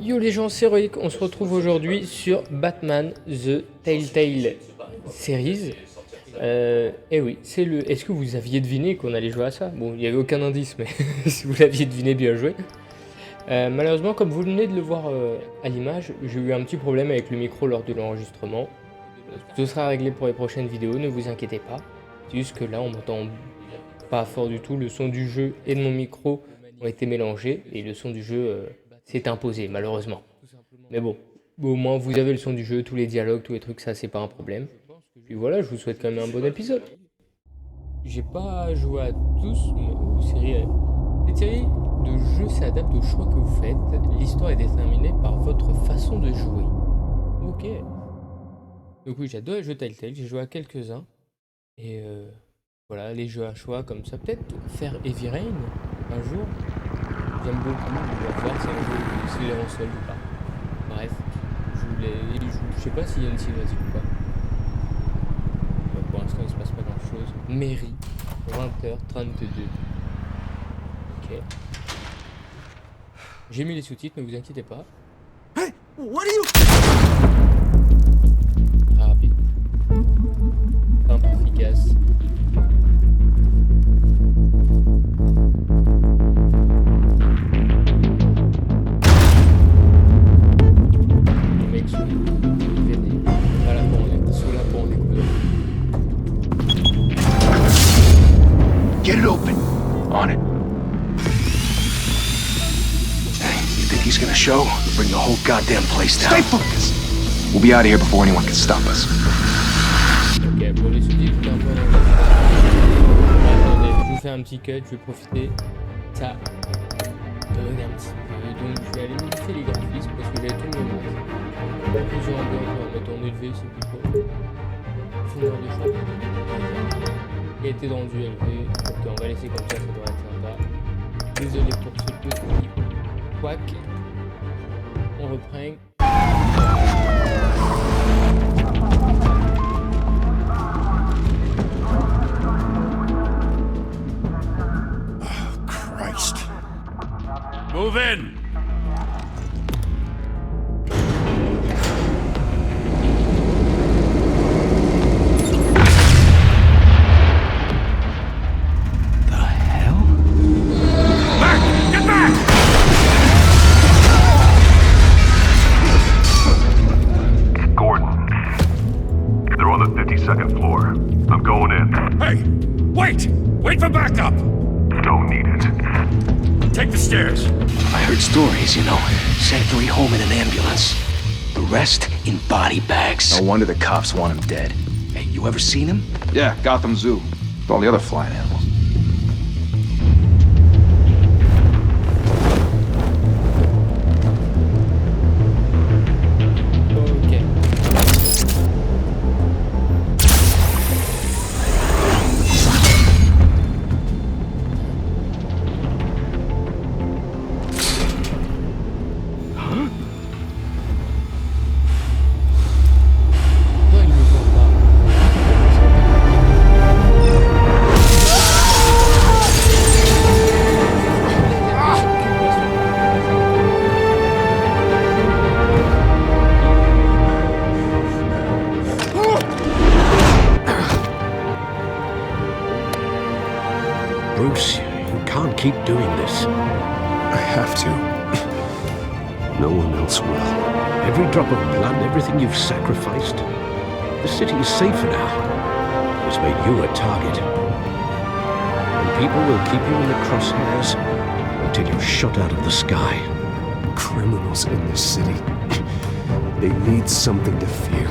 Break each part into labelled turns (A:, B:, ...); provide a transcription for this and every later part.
A: Yo les gens, c'est Royhic, on se retrouve aujourd'hui sur Batman The Telltale Series. Et oui, c'est le... Est-ce que vous aviez deviné qu'on allait jouer à ça? Bon, il n'y avait aucun indice, mais si vous l'aviez deviné, bien joué. Malheureusement, comme vous venez de le voir à l'image, j'ai eu un petit problème avec le micro lors de l'enregistrement. Ce sera réglé pour les prochaines vidéos, ne vous inquiétez pas. C'est juste que là, on m'entend pas fort du tout. Le son du jeu et de mon micro ont été mélangés et le son du jeu s'est imposé, malheureusement. Mais bon, au moins vous avez le son du jeu, tous les dialogues, tous les trucs, ça c'est pas un problème. Puis voilà, je vous souhaite quand même un bon épisode. J'ai pas joué à tous, mais cette série de jeux s'adapte aux choix que vous faites. L'histoire est déterminée par votre façon de jouer. Ok. Donc oui, j'adore les jeux Telltale, j'ai joué à quelques-uns. Et voilà, les jeux à choix comme ça. Peut-être faire Heavy Rain un jour. J'aime beaucoup, on va voir si un jeu s'il est en sol ou pas. Bref, je sais pas s'il y a une cinématique ou pas. Pour l'instant, il se passe pas grand chose. Mairie, 20h32. Ok. J'ai mis les sous-titres, ne vous inquiétez pas.
B: Hey, what are you?
A: Rapide. Simple, efficace.
B: Get it open. On it. Hey, you think he's gonna show? We'll bring the whole goddamn place down. Stay focused. We'll be out of here before anyone can stop us.
A: Ok, pour les sous-titres, c'est un peu... Attendez, je vous fais un petit cut, je vais profiter. Ça bug un petit peu, donc je vais aller modifier les graphismes parce que j'ai tout le monde. Plusieurs ambiances, on va mettre en élevé, c'est plus trop. Finir de choix. Il a été rendu élevé. Ok, on va laisser comme ça devrait être sympa. Désolé pour ce petit quack. On reprend.
B: Oh, Christ.
C: Move in!
D: Second floor. I'm going in.
C: Hey! Wait! Wait for backup!
D: Don't need it.
C: Take the stairs.
B: I heard stories, you know. Sent 3 home in an ambulance. The rest in body bags.
E: No wonder the cops want him dead.
B: Hey, you ever seen him?
E: Yeah, Gotham Zoo. With all the other flying animals.
F: Bruce, you can't keep doing this.
B: I have to.
F: No one else will. Every drop of blood, everything you've sacrificed. The city is safer now. It's made you a target. And people will keep you in the crosshairs until you're shot out of the sky.
B: Criminals in this city. They need something to fear.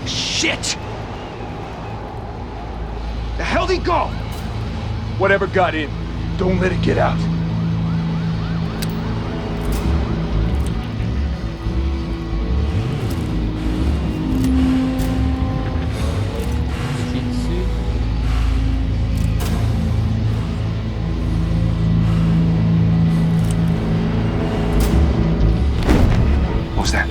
B: Shit! The hell'd he go?
E: Whatever got in, don't let it get out.
B: What was that?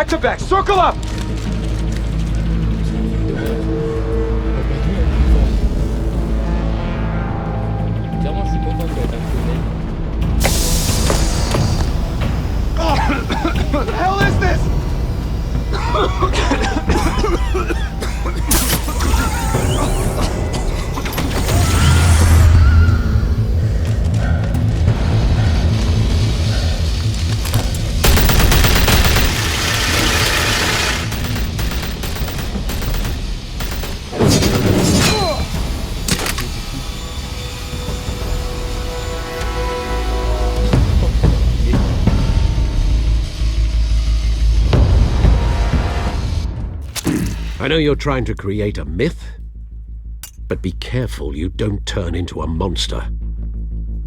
E: back-to-back! Circle up!
A: Clairement, je suis content de être un
E: What the hell is this?
F: I know you're trying to create a myth, but be careful you don't turn into a monster.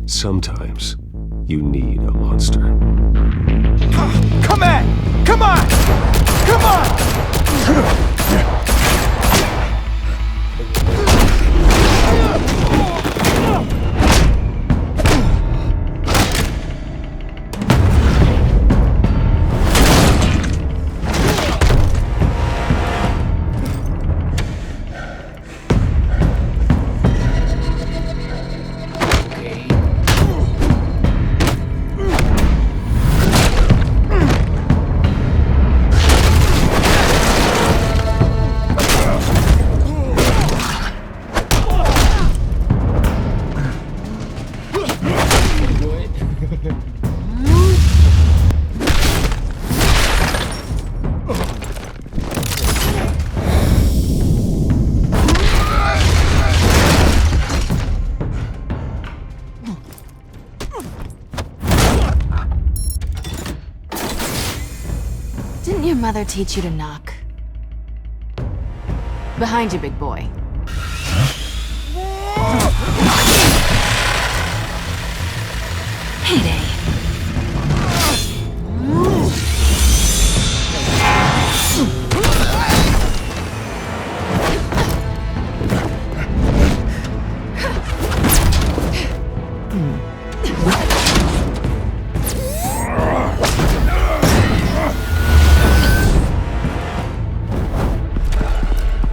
G: Sometimes you need a monster.
E: Come on! Come on! Come on!
H: Didn't your mother teach you to knock? Behind you, big boy. Heyday.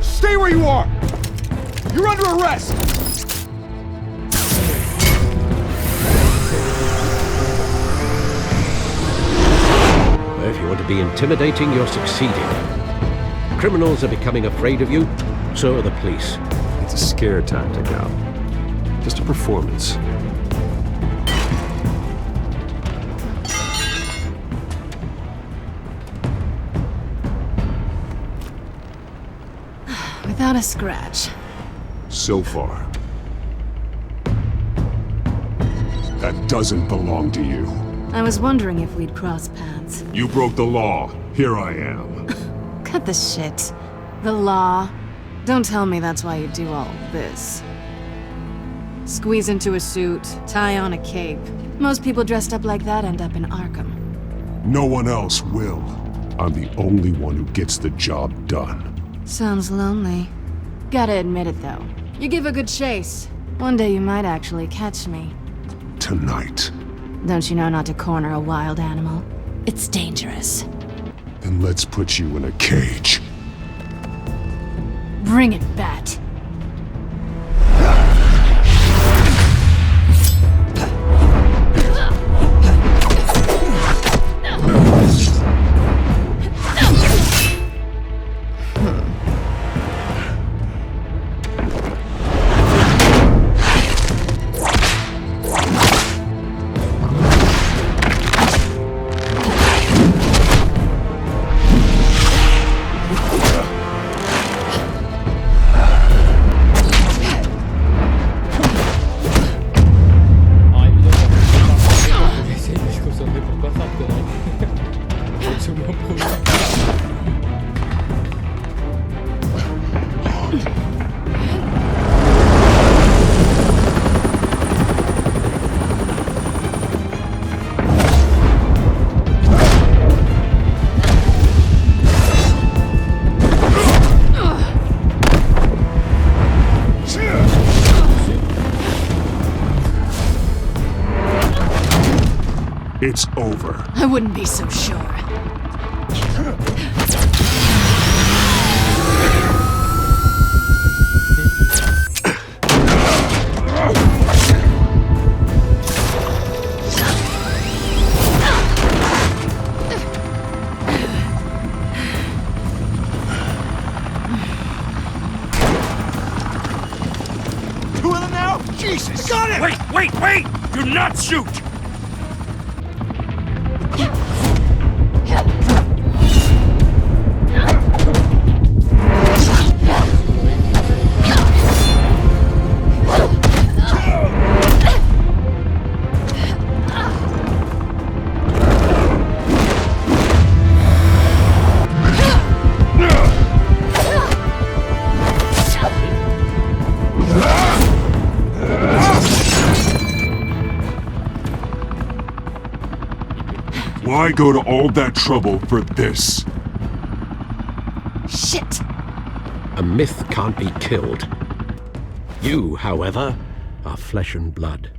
E: Stay where you are! You're under arrest!
F: If you want to be intimidating, you're succeeding. Criminals are becoming afraid of you, so are the police.
G: It's a scare tactic, Al. Just a performance.
H: Without a scratch.
G: So far. That doesn't belong to you.
H: I was wondering if we'd cross paths.
G: You broke the law. Here I am.
H: Cut the shit. The law. Don't tell me that's why you do all this. Squeeze into a suit, tie on a cape. Most people dressed up like that end up in Arkham.
G: No one else will. I'm the only one who gets the job done.
H: Sounds lonely. Gotta admit it, though. You give a good chase. One day you might actually catch me.
G: Tonight.
H: Don't you know not to corner a wild animal? It's dangerous.
G: Then let's put you in a cage.
H: Bring it, Bat.
G: It's over.
H: I wouldn't be so sure.
E: Two of them now? Jesus!
C: Got it! Wait! Do not shoot!
G: Why go to all that trouble for this?
H: Shit!
F: A myth can't be killed. You, however, are flesh and blood.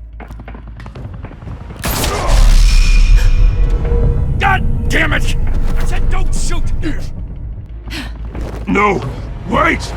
C: God damn it! I said don't shoot!
G: No! Wait!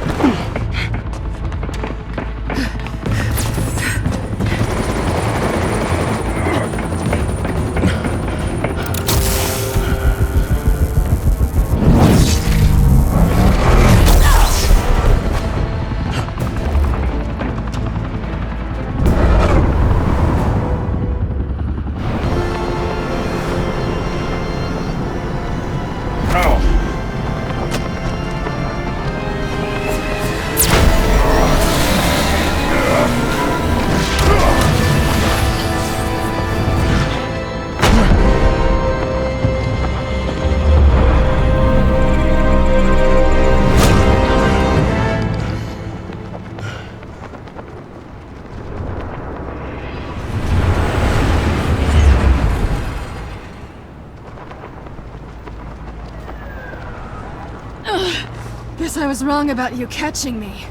H: Guess I was wrong about you catching me.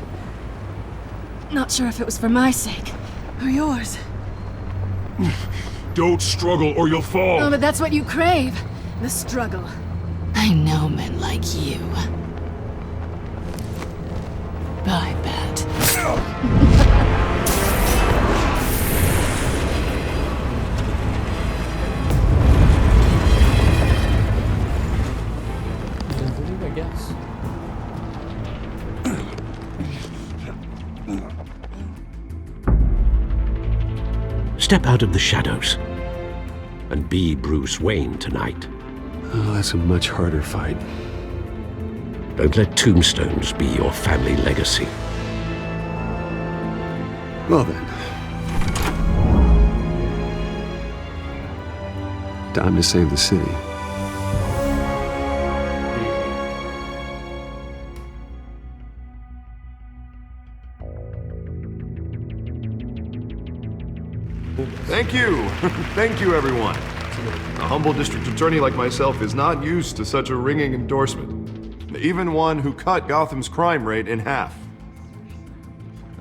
H: Not sure if it was for my sake, or yours.
G: Don't struggle or you'll fall!
H: Oh, but that's what you crave. The struggle. I know men like you. Bye, Bat.
A: Désolé, I guess.
F: Step out of the shadows and be Bruce Wayne tonight.
I: Oh, that's a much harder fight.
F: Don't let tombstones be your family legacy.
I: Well then. Time to save the city.
J: Thank you. Thank you, everyone. A humble district attorney like myself is not used to such a ringing endorsement. Even one who cut Gotham's crime rate in half.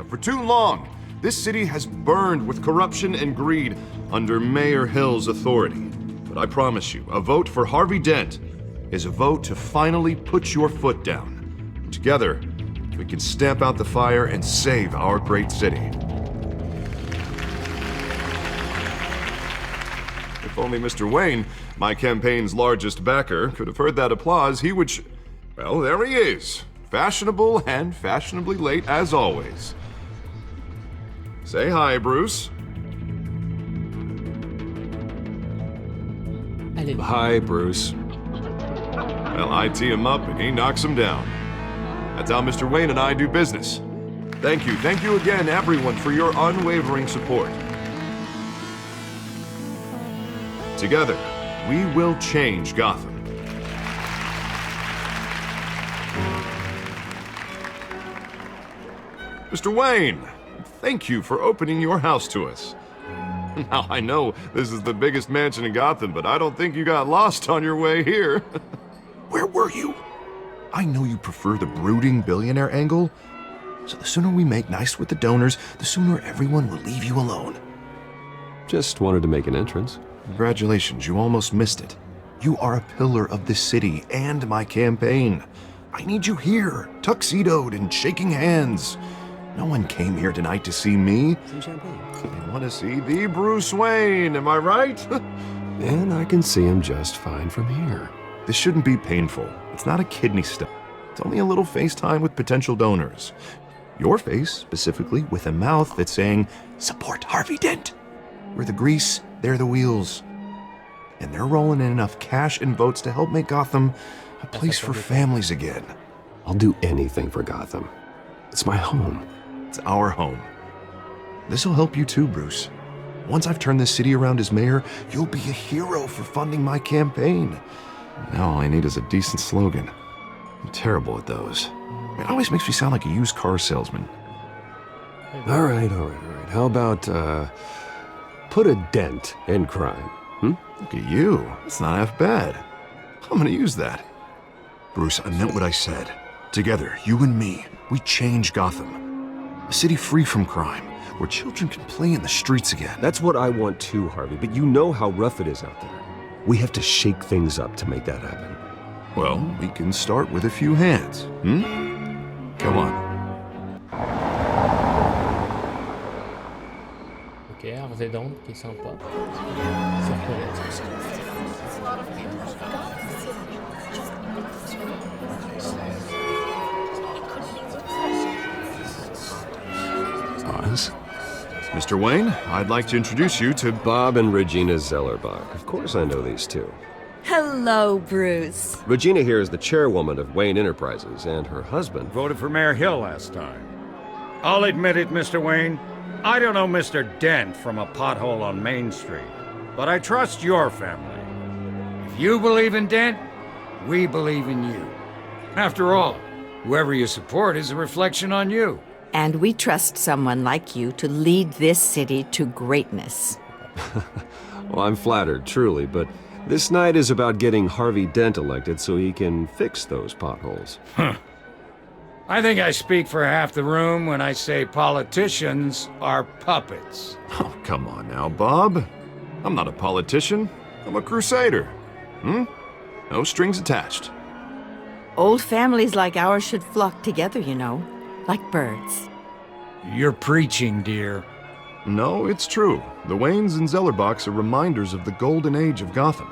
J: For too long, this city has burned with corruption and greed under Mayor Hill's authority. But I promise you, a vote for Harvey Dent is a vote to finally put your foot down. Together, we can stamp out the fire and save our great city. If only Mr. Wayne, my campaign's largest backer, could have heard that applause, he would well, there he is. Fashionable and fashionably late as always. Say hi, Bruce.
A: Allez.
I: Hi, Bruce.
J: Well, I tee him up and he knocks him down. That's how Mr. Wayne and I do business. Thank you again, everyone, for your unwavering support. Together, we will change Gotham. Mr. Wayne, thank you for opening your house to us. Now, I know this is the biggest mansion in Gotham, but I don't think you got lost on your way here. Where were you? I know you prefer the brooding billionaire angle, so the sooner we make nice with the donors, the sooner everyone will leave you alone.
I: Just wanted to make an entrance.
J: Congratulations, you almost missed it. You are a pillar of this city and my campaign. I need you here, tuxedoed and shaking hands. No one came here tonight to see me.
I: Some champagne.
J: They want to see the Bruce Wayne, am I right?
I: And I can see him just fine from here.
J: This shouldn't be painful. It's not a kidney stone. It's only a little FaceTime with potential donors. Your face, specifically, with a mouth that's saying, support Harvey Dent. We're the grease, they're the wheels. And they're rolling in enough cash and votes to help make Gotham a place for families again.
I: I'll do anything for Gotham. It's my home.
J: It's our home. This'll help you too, Bruce. Once I've turned this city around as mayor, you'll be a hero for funding my campaign. Now all I need is a decent slogan. I'm terrible at those. It always makes me sound like a used car salesman.
I: All right. How about, put a dent in crime,
J: Look at you. That's not half bad. I'm gonna use that. Bruce, I meant what I said. Together, you and me, we change Gotham. A city free from crime, where children can play in the streets again.
I: That's what I want too, Harvey, but you know how rough it is out there. We have to shake things up to make that happen.
J: Well, we can start with a few hands, Come on.
A: Ok, Harvey Dent qui est sympa. Ça pourrait être.
I: Oz?
J: Mr. Wayne, I'd like to introduce you to
I: Bob and Regina Zellerbach. Of course I know these two.
K: Hello, Bruce.
I: Regina here is the chairwoman of Wayne Enterprises, and her husband...
C: Voted for Mayor Hill last time. I'll admit it, Mr. Wayne. I don't know Mr. Dent from a pothole on Main Street, but I trust your family. If you believe in Dent, we believe in you. After all, whoever you support is a reflection on you.
K: And we trust someone like you to lead this city to greatness.
I: Well, I'm flattered, truly, but this night is about getting Harvey Dent elected so he can fix those potholes.
C: I think I speak for half the room when I say politicians are puppets.
J: Oh, come on now, Bob. I'm not a politician. I'm a crusader. No strings attached.
K: Old families like ours should flock together, you know, like birds.
C: You're preaching, dear.
J: No, it's true. The Waynes and Zellerbachs are reminders of the golden age of Gotham.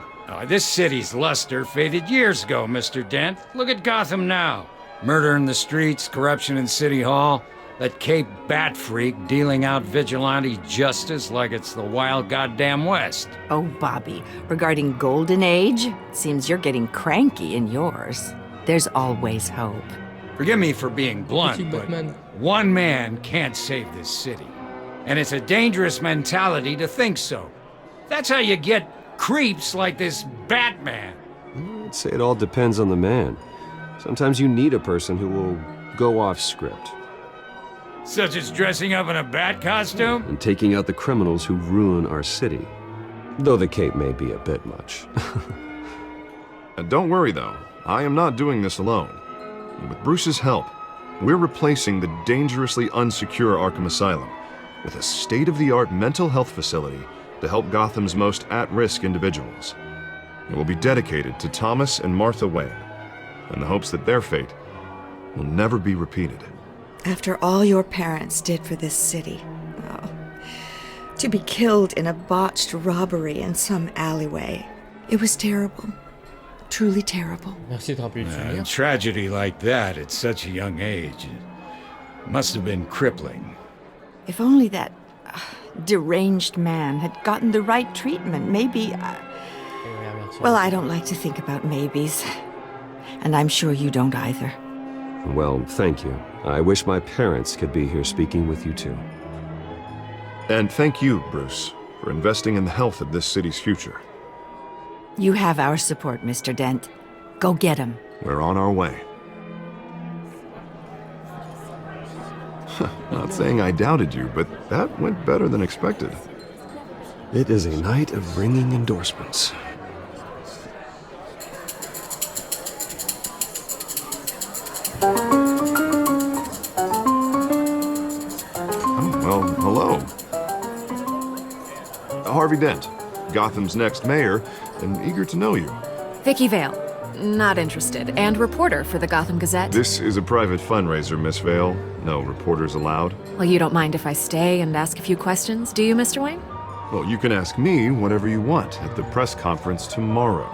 C: This city's luster faded years ago, Mr. Dent. Look at Gotham now. Murder in the streets, corruption in City Hall, that Cape Bat freak dealing out vigilante justice like it's the wild goddamn West.
K: Oh, Bobby, regarding Golden Age, seems you're getting cranky in yours. There's always hope.
C: Forgive me for being blunt, but one man can't save this city. And it's a dangerous mentality to think so. That's how you get creeps like this Batman.
I: I'd say it all depends on the man. Sometimes you need a person who will go off script.
C: Such as dressing up in a bat costume?
I: And taking out the criminals who ruin our city. Though the cape may be a bit much.
J: Don't worry, though. I am not doing this alone. With Bruce's help, we're replacing the dangerously unsecure Arkham Asylum with a state-of-the-art mental health facility to help Gotham's most at-risk individuals. It will be dedicated to Thomas and Martha Wayne, in the hopes that their fate will never be repeated.
L: After all your parents did for this city, to be killed in a botched robbery in some alleyway, it was terrible. Truly terrible.
A: Merci de rappeler le souvenir.
C: A tragedy like that at such a young age must have been crippling.
K: If only that deranged man had gotten the right treatment, maybe... Well, I don't like to think about maybes. And I'm sure you don't either.
I: Well, thank you. I wish my parents could be here speaking with you too.
J: And thank you, Bruce, for investing in the health of this city's future.
K: You have our support, Mr. Dent. Go get him.
J: We're on our way. Not saying I doubted you, but that went better than expected.
I: It is a night of ringing endorsements.
J: Well, hello. Harvey Dent, Gotham's next mayor, and eager to know you.
H: Vicky Vale. Not interested. And reporter for the Gotham Gazette.
J: This is a private fundraiser, Miss Vale. No reporters allowed.
H: Well, you don't mind if I stay and ask a few questions, do you, Mr. Wayne?
J: Well, you can ask me whatever you want at the press conference tomorrow.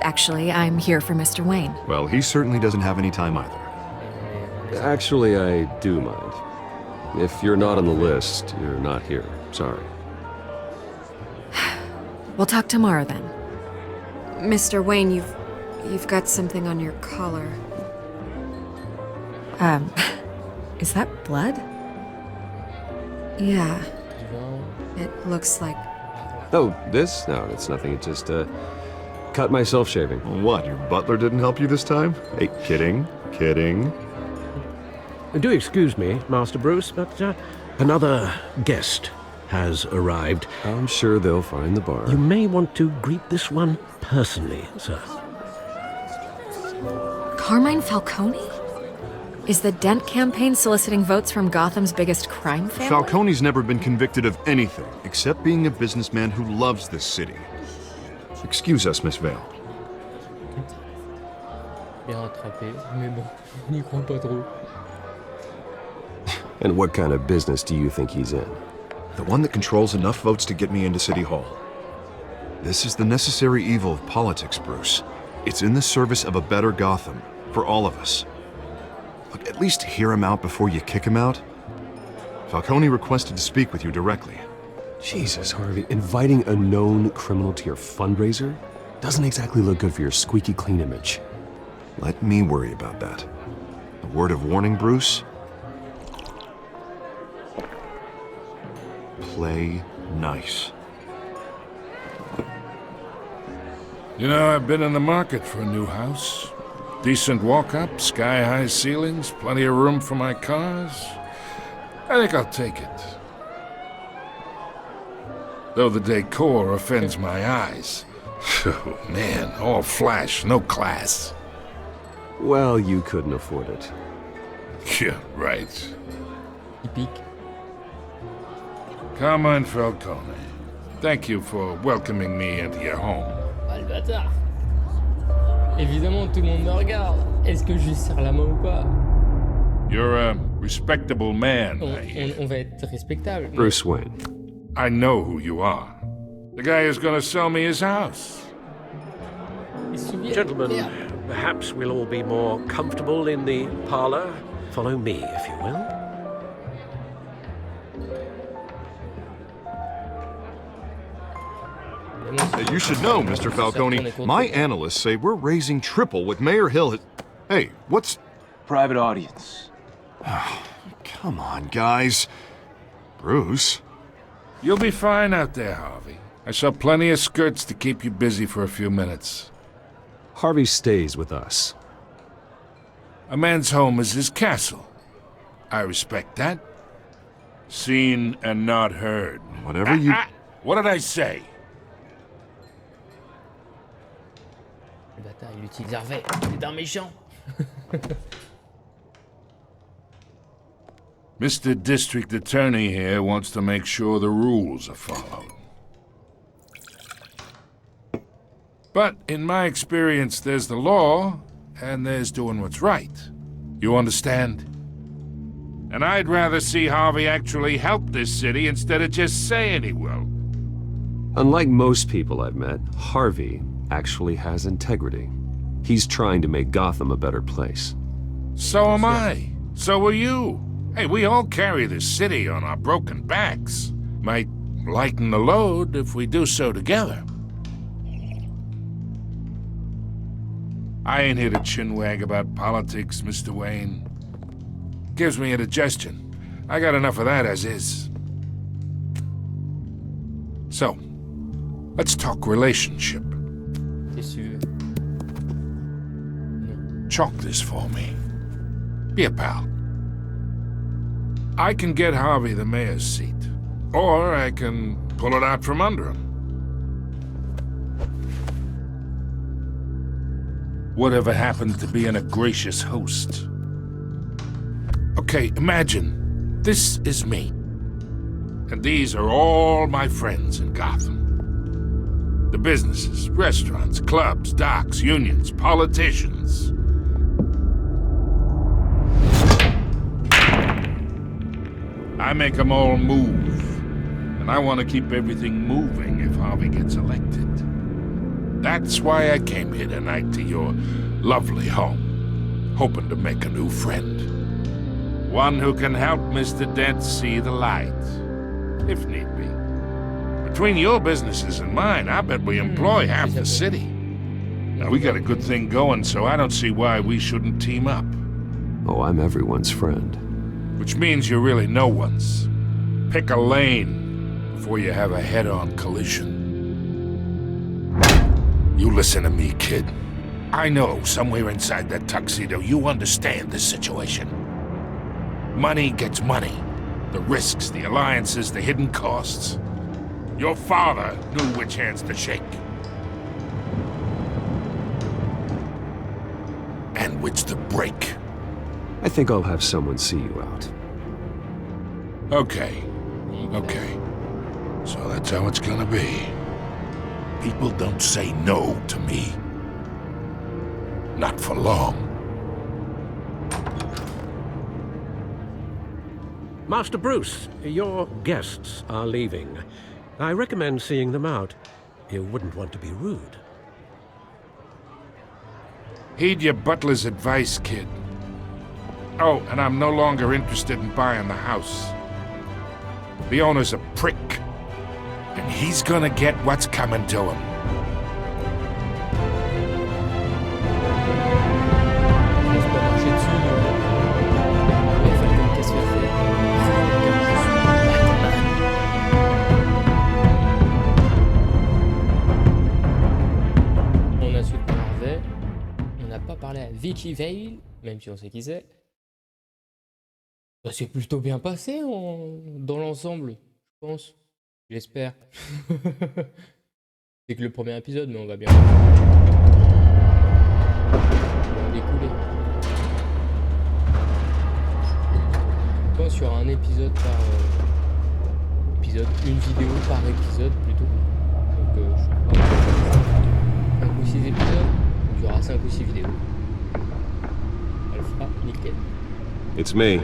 H: Actually, I'm here for Mr. Wayne.
J: Well, he certainly doesn't have any time either.
I: Actually, I do mind. If you're not on the list, you're not here. Sorry.
H: We'll talk tomorrow then. Mr. Wayne, you've got something on your collar. Is that blood? Yeah. It looks like...
I: Oh, this? No, it's nothing. It just, cut myself shaving.
J: What, your butler didn't help you this time? Hey, kidding.
F: Do excuse me, Master Bruce, but another guest has arrived.
I: I'm sure they'll find the bar.
F: You may want to greet this one personally, sir.
H: Carmine Falcone? Is the Dent campaign soliciting votes from Gotham's biggest crime family?
J: Falcone's never been convicted of anything except being a businessman who loves this city. Excuse us, Miss Vale.
A: Bien rattrapé, mais bon, on n'y croit pas trop.
I: And what kind of business do you think he's in?
J: The one that controls enough votes to get me into City Hall. This is the necessary evil of politics, Bruce. It's in the service of a better Gotham, for all of us. Look, at least hear him out before you kick him out. Falcone requested to speak with you directly.
I: Jesus, Harvey, inviting a known criminal to your fundraiser doesn't exactly look good for your squeaky clean image.
J: Let me worry about that. A word of warning, Bruce? Play nice.
C: You know, I've been in the market for a new house. Decent walk-up, sky-high ceilings, plenty of room for my cars. I think I'll take it. Though the decor offends my eyes. Oh, man, all flash, no class.
I: Well, you couldn't afford it.
C: Yeah, right.
A: Typique.
C: Carmine Falcone, thank you for welcoming me into your home.
A: Ah, le bâtard. Évidemment, tout le monde me regarde. Est-ce que je lui serre la main ou pas?
C: You're a respectable man.
A: On va être respectable.
I: Bruce Wayne.
C: I know who you are. The guy who's gonna sell me his house.
F: Gentlemen, perhaps we'll all be more comfortable in the parlor. Follow me, if you will.
J: You should know, Mr. Falcone, my analysts say we're raising triple what Mayor Hill has... Hey, what's...
E: Private audience.
J: Come on, guys. Bruce?
C: You'll be fine out there, Harvey. I saw plenty of skirts to keep you busy for a few minutes.
I: Harvey stays with us.
C: A man's home is his castle. I respect that. Seen and not heard.
J: Whatever you...
C: What did I say?
A: Le bâtard, il utilise Harvey. C'est un méchant.
C: Mr. District Attorney here wants to make sure the rules are followed. But in my experience, there's the law, and there's doing what's right. You understand? And I'd rather see Harvey actually help this city instead of just saying he will.
I: Unlike most people I've met, Harvey actually has integrity. He's trying to make Gotham a better place.
C: So am I. So are you. Hey, we all carry this city on our broken backs. Might lighten the load if we do so together. I ain't here to chinwag about politics, Mr. Wayne. Gives me indigestion. I got enough of that as is. So, let's talk relationship. Chalk this for me. Be a pal. I can get Harvey the mayor's seat, or I can pull it out from under him. Whatever happened to being a gracious host? Okay, imagine this is me, and these are all my friends in Gotham.
M: The businesses, restaurants, clubs, docks, unions, politicians. I make them all move. And I want to keep everything moving if Harvey gets elected. That's why I came here tonight to your lovely home, hoping to make a new friend. One who can help Mr. Dent see the light, if need be. Between your businesses and mine, I bet we employ half the city. Now, we got a good thing going, so I don't see why we shouldn't team up.
I: Oh, I'm everyone's friend.
M: Which means you're really no one's. Pick a lane before you have a head-on collision. You listen to me, kid. I know somewhere inside that tuxedo you understand this situation. Money gets money. The risks, the alliances, the hidden costs. Your father knew which hands to shake. And which to break.
I: I think I'll have someone see you out.
M: Okay. So that's how it's gonna be. People don't say no to me. Not for long.
F: Master Bruce, your guests are leaving. I recommend seeing them out. You wouldn't want to be rude.
M: Heed your butler's advice, kid. Oh, and I'm no longer interested in buying the house. The owner's a prick. And he's gonna get what's coming to him.
A: On a soutenu Harvey. On n'a pas parlé à Vicky Vale, même si on sait qui c'est. Ça s'est plutôt bien passé dans l'ensemble, je pense. J'espère. C'est que le premier épisode, mais on va bien. On va découler. Je pense qu'il y aura un épisode par épisode, une vidéo par épisode plutôt. Donc je sais pas, 5 ou 6 épisodes, donc il y aura 5 ou 6 vidéos. Elle fera nickel.
I: It's me.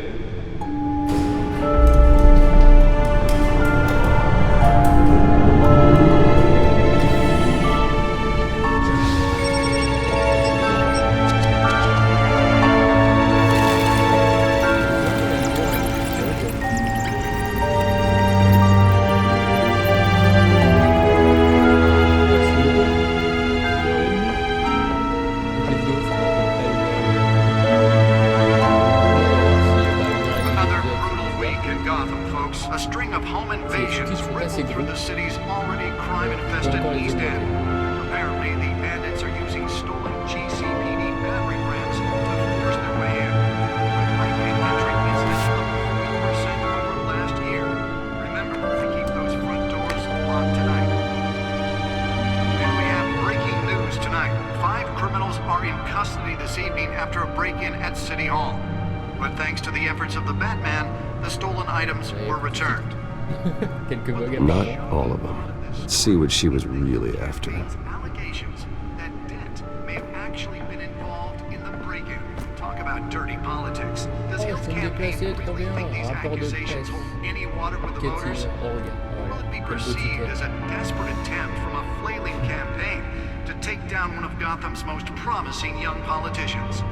I: Not all of them. Let's see what she was really after.
J: Allegations that Dent may have actually been involved in the break-in. Talk about dirty politics. Does his campaign really think these accusations hold any water with the voters? Will it be perceived as a desperate attempt from a flailing campaign to take down one of Gotham's most promising young politicians?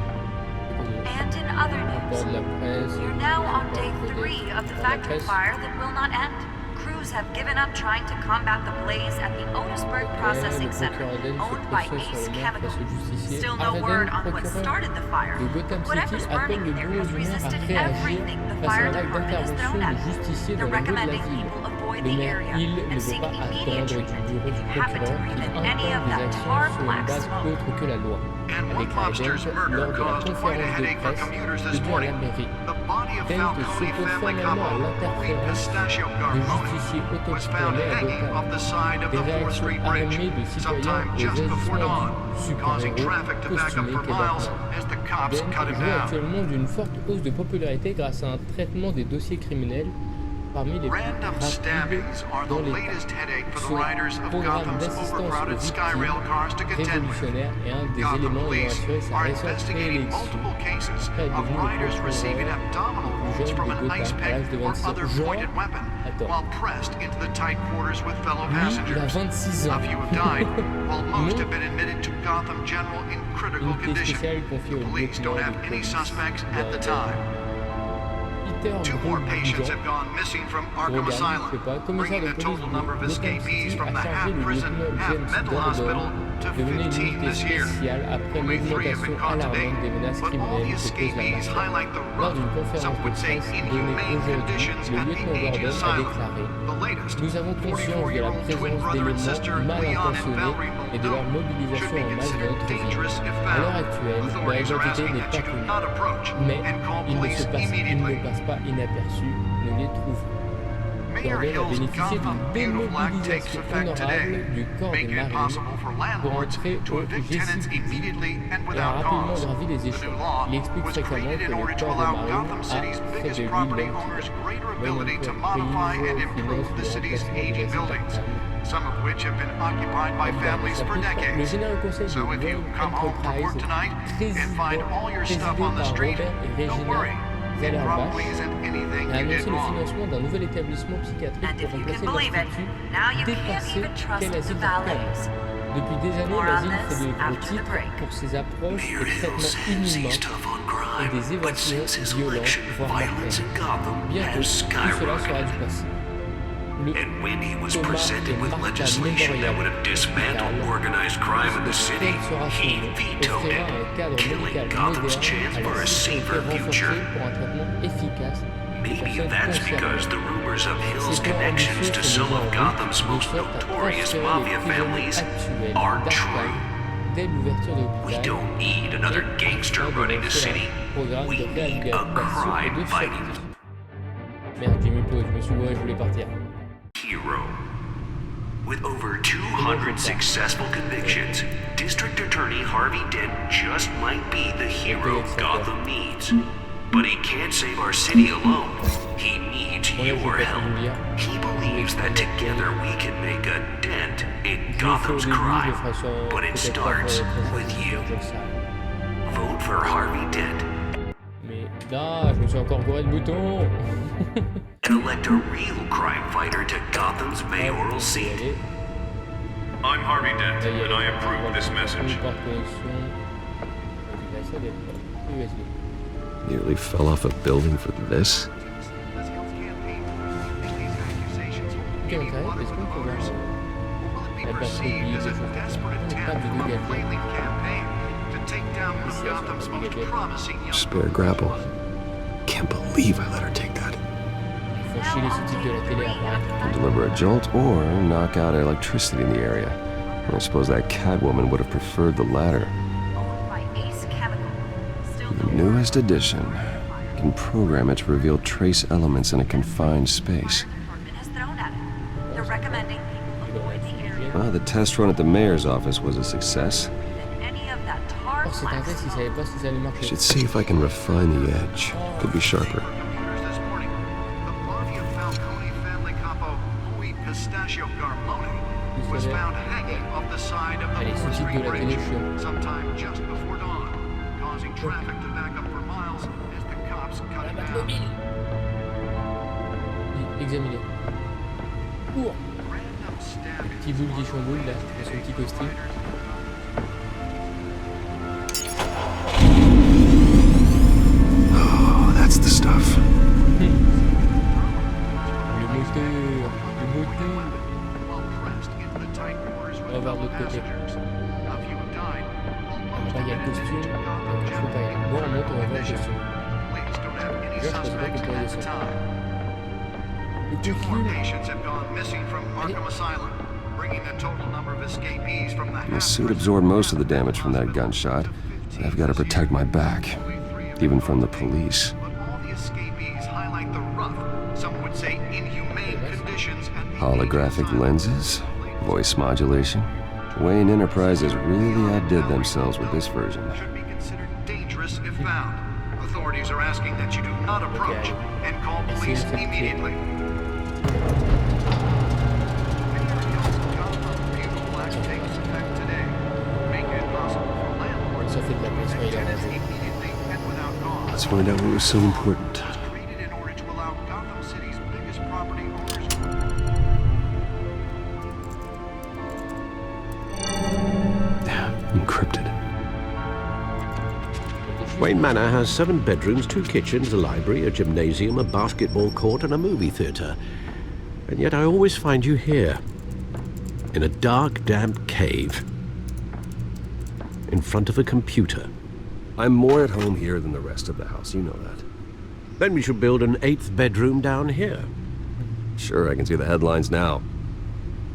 N: And in other news, you're now on day 3 of the factory fire that will not end. Crews have given up trying to combat the blaze at the Otisburg Processing Center, owned by Ace Chemical. Still no word on what started the fire. Whatever's burning there has resisted everything the fire department has thrown at it. They're recommending people avoid the area and seek immediate treatment if you happen to breathe in any of that tar black smoke.
J: And one mobster's murder caused quite a headache for commuters this morning. The body of Falcone family couple, Maureen Pistachio Garmoni, was found hanging off the side of the 4th Street Bridge sometime just before dawn, causing traffic to back up for miles as the cops cut him down.
A: Actuellement d'une forte hausse de popularité grâce à un traitement des dossiers criminels parmi les plus
J: Random
A: rapides
J: stabbings are the
A: dans l'État.
J: latest headache for the
A: Ce
J: riders of
A: programme
J: Gotham's
A: d'assistance aux
J: overcrowded Skyrail cars to
A: victimes
J: contend with.
A: révolutionnaire est un des
J: Gotham
A: éléments ayant
J: police
A: assuré sa
J: are
A: récente
J: investigating
A: réélection.
J: multiple cases
A: Après être
J: of
A: devenu le
J: riders receiving
A: procureur
J: abdominal
A: le plus
J: wounds
A: jeune
J: from
A: de
J: an ice
A: Gotham à
J: pick
A: l'âge de
J: or
A: 26 ans.
J: other
A: Genre,
J: pointed weapon
A: attends,
J: while pressed into the tight quarters with fellow
A: lui, il a
J: passengers.
A: 26 ans.
J: A few have died, while most
A: Non.
J: have been admitted to Gotham General in critical
A: Unité
J: condition.
A: spéciale confiée
J: The
A: au
J: police don't
A: lieutenant
J: have
A: de
J: any
A: police
J: suspects at the
A: de
J: time.
A: Peter
J: Two more patients
A: Bruggen,
J: have gone missing from Arkham
A: Brogan, je sais
J: Asylum,
A: pas, commissaire
J: bringing
A: de
J: the
A: police
J: total
A: de
J: number of
A: Gotham
J: escapees
A: City
J: from
A: a
J: the
A: chargé le
J: half-prison,
A: lieutenant James
J: half-mental hospital
A: Gordon
J: to
A: de mener une
J: 15
A: unité
J: this year.
A: spéciale après
J: Only 3 have been
A: l'augmentation
J: caught to date,
A: alarmante des menaces
J: but all the
A: criminelles que pose la
J: escapees
A: mafia.
J: highlight the
A: Lors
J: rough,
A: d'une conférence
J: some
A: de
J: would say
A: presse donnée
J: inhumane
A: aujourd'hui,
J: conditions
A: le
J: at the
A: lieutenant
J: aging
A: Gordon a
J: asylum.
A: déclaré
J: The latest,
A: « Nous avons conscience de la
J: 44-year-old twin
A: présence
J: brother and sister
A: d'éléments mal
J: Leon and
A: intentionnés
J: Valerie
A: et de leur
J: Muldoon should
A: mobilisation
J: be
A: en masse dans
J: considered
A: notre ville.
J: dangerous if
A: À l'heure
J: found.
A: actuelle, leur
J: Authorities are
A: identité
J: asking
A: n'est
J: that
A: pas
J: you do
A: connue,
J: not approach
A: mais
J: and call
A: ils
J: police
A: ne
J: immediately.
A: passent pas inaperçus, ne les trouvent.
J: Mayor
A: Gordon a
J: Hill's
A: bénéficié
J: Gotham
A: d'une
J: Beautiful Act takes
A: démobilisation
J: effect today,
A: honorable du corps des
J: making it
A: marines
J: possible for
A: pour
J: landlords
A: entrer
J: to
A: au
J: evict tenants
A: GCPD
J: immediately and
A: et a
J: without
A: rapidement
J: cause.
A: gravi les
J: The new
A: échelons.
J: law
A: Il explique
J: was
A: fréquemment
J: created
A: que
J: in
A: le
J: order to
A: corps des
J: allow
A: marines
J: Gotham
A: a
J: City's
A: fait
J: biggest
A: de lui
J: property
A: l'homme
J: owners
A: qu'il est.
J: greater
A: Bonne
J: ability to
A: entreprise
J: modify and improve
A: finance
J: the
A: le
J: city's
A: remplacement des
J: aging
A: bâtiments
J: buildings,
A: portables.
J: some of which have been occupied by
A: Dans le
J: families for
A: chapitre, le
J: decades.
A: général conseil de
J: So if you
A: Royaume
J: come home from work tonight and find all your
A: présidé
J: stuff on the
A: par
J: street,
A: Robert et
J: don't
A: Regina
J: worry. It
A: Zellerbach,
J: probably isn't anything
A: a
J: you
A: annoncé
J: did
A: le
J: wrong.
A: financement d'un nouvel établissement psychiatrique
N: And
A: pour
N: if you
A: remplacer
N: can believe it,
A: l'institut
N: now you can't
A: dépassé
N: even trust
A: qu'est
N: the
A: l'asile d'Arkham.
N: valets.
A: Depuis des années,
N: More on
A: l'asile
N: this
A: fait de gros
N: after the
A: titres
N: break.
A: pour ses approches et traitements inhumains et des évasions violentes, voire mortelles. Bientôt, tout cela sera du passé. Le Thomas et Martha Memorial Hospital, tel sera son nom, offrira un cadre médical moderne à la sécurité renforcée pour un traitement efficace
F: Maybe that's because the rumors of Hill's connections to some of Gotham's most notorious mafia families are true.
A: Dès l'ouverture de
F: We
A: l'hôpital,
F: don't need another gangster running the city.
A: programme
F: We
A: de
F: need
A: réhabilitation
F: a
A: et
F: crime
A: de
F: fighting
A: sortie. Merde, j'ai mis pause, je me suis gouré, je voulais partir.
F: hero. With over 200 successful convictions, District Attorney Harvey Dent just might be the hero Gotham needs. But he can't save our city alone. He needs your help. He believes that together we can make a dent in Gotham's crime. But it starts with you. Vote for Harvey Dent.
A: Mais là, je me suis encore gouré le bouton.
F: And elect a real crime fighter to Gotham's mayoral seat.
J: I'm Harvey Dent, and I approve this message.
I: Nearly fell off a building for this?
A: Quel intérêt est-ce qu'on peut voir la batterie vide, pas de dégagement.
I: Spare grapple. Can't believe I let her take that.
A: Il faut chier les sous-titres de la télé apparaître.
I: Can deliver a jolt or knock out electricity in the area. I suppose that Catwoman would have preferred the latter. The newest edition can program it to reveal trace elements in a confined space. Well, the test run at the mayor's office was a success.
A: Oh, c'est un test, il savait pas si ça allait marcher.
I: Should see if I can refine the edge. Could be sharper.
J: Was found hanging off the side of the Moore Street Bridge sometime just before dawn, causing traffic to back up for miles as the cops cut it out.
A: Examinez. Cours. Petit boule qui chamboule là, dans son petit costume.
I: Oh, that's the stuff.
A: Le moteur. On va voir de l'autre côté. Là, il y a le costume, donc je peux pas y aller. Bon, on monte, on va voir le costume. Là, je pense pas qu'on pourrait descendre. Le costume.
I: The suit absorbed most of the damage from that gunshot. I've got to protect my back, even from the police. Holographic lenses, voice modulation. Wayne Enterprises really outdid themselves with this version.
J: Should be considered dangerous if found. Authorities are asking that you do not approach and call police immediately.
I: find out what was so important. Encrypted.
F: Wayne Manor has 7 bedrooms, 2 kitchens, a library, a gymnasium, a basketball court, and a movie theatre. And yet I always find you here, in a dark, damp cave, in front of a computer.
I: I'm more at home here than the rest of the house, you know that.
F: Then we should build an 8th bedroom down here.
I: Sure, I can see the headlines now.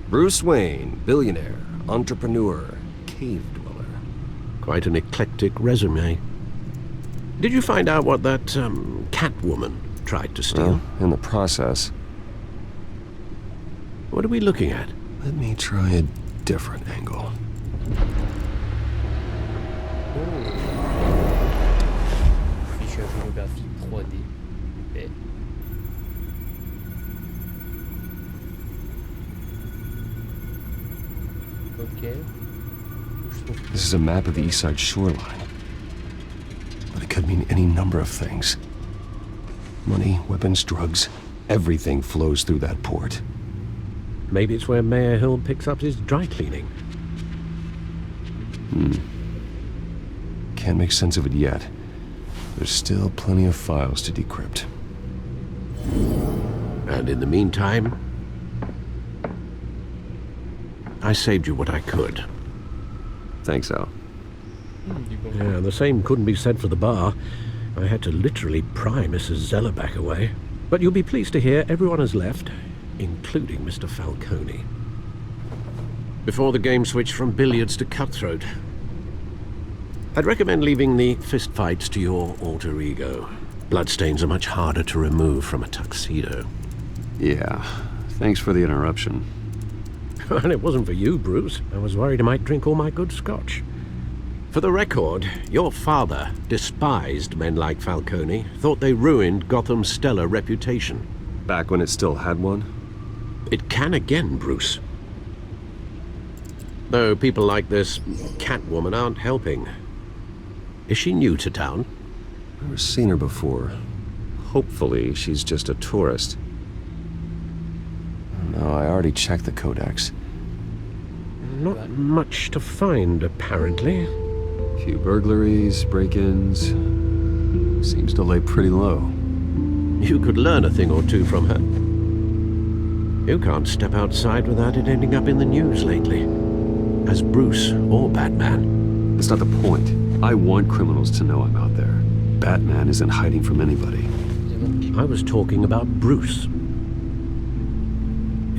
I: Bruce Wayne, billionaire, entrepreneur, cave dweller.
F: Quite an eclectic resume. Did you find out what that, Catwoman tried to steal?
I: Well, in the process.
F: What are we looking at?
I: Let me try a different angle.
A: Fiche photographie 3D. Super. Ok.
I: This is a map of the east side shoreline. But it could mean any number of things. Money, weapons, drugs, everything flows through that port.
F: Maybe it's where Mayor Hill picks up his dry cleaning.
I: Can't make sense of it yet. There's still plenty of files to decrypt.
F: And in the meantime, I saved you what I could.
I: Thanks, Al.
F: Yeah, the same couldn't be said for the bar. I had to literally pry Mrs. Zeller back away. But you'll be pleased to hear everyone has left, including Mr. Falcone. Before the game switched from billiards to cutthroat. I'd recommend leaving the fistfights to your alter ego. Bloodstains are much harder to remove from a tuxedo.
I: Yeah, thanks for the interruption.
F: And it wasn't for you, Bruce. I was worried I might drink all my good scotch. For the record, your father despised men like Falcone, thought they ruined Gotham's stellar reputation.
I: Back when it still had one?
F: It can again, Bruce. Though people like this Catwoman aren't helping. Is she new to town?
I: Never seen her before. Hopefully, she's just a tourist. No, I already checked the codex.
F: Not much to find, apparently.
I: Few burglaries, break-ins. Seems to lay pretty low.
F: You could learn a thing or two from her. You can't step outside without it ending up in the news lately. As Bruce or Batman.
I: That's not the point. I want criminals to know I'm out there. Batman isn't hiding from anybody.
F: I was talking about Bruce.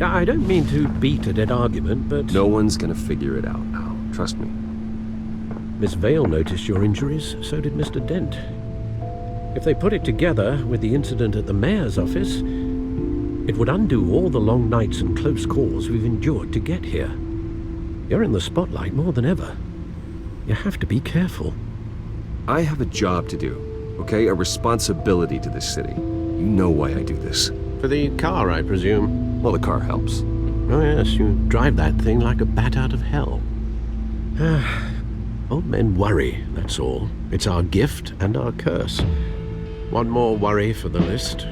F: I don't mean to beat a dead argument, but...
I: No one's gonna figure it out now. Trust me.
F: Miss Vale noticed your injuries, so did Mr. Dent. If they put it together with the incident at the mayor's office, it would undo all the long nights and close calls we've endured to get here. You're in the spotlight more than ever. You have to be careful.
I: I have a job to do, okay? A responsibility to this city. You know why I do this.
F: For the car, I presume.
I: Well, the car helps.
F: Oh yes, you drive that thing like a bat out of hell. Old men worry, that's all. It's our gift and our curse. One more worry for the list.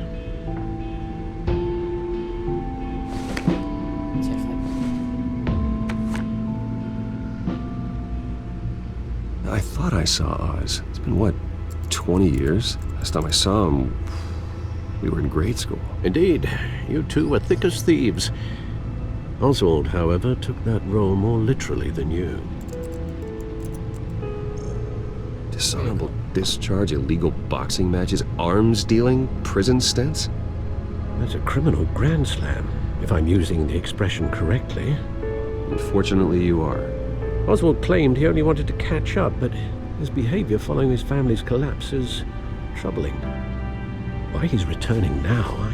I: I thought I saw Oz. It's been, what, 20 years? Last time I saw him, we were in grade school.
F: Indeed, you two were thick as thieves. Oswald, however, took that role more literally than you.
I: Dishonorable discharge, illegal boxing matches, arms dealing, prison stints?
F: That's a criminal grand slam, if I'm using the expression correctly.
I: Unfortunately, you are.
F: Oswald claimed he only wanted to catch up, but his behavior following his family's collapse is troubling. Why he's returning now, I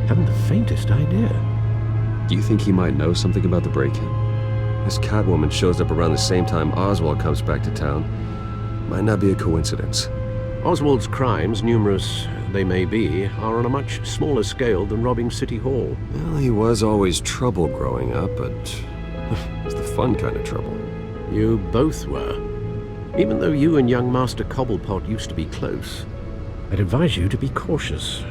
F: haven't the faintest idea.
I: Do you think he might know something about the break-in? This Catwoman shows up around the same time Oswald comes back to town. Might not be a coincidence.
F: Oswald's crimes, numerous they may be, are on a much smaller scale than robbing City Hall.
I: Well, he was always trouble growing up, but it's the fun kind of trouble.
F: You both were. Even though you and young Master Cobblepot used to be close, I'd advise you to be cautious.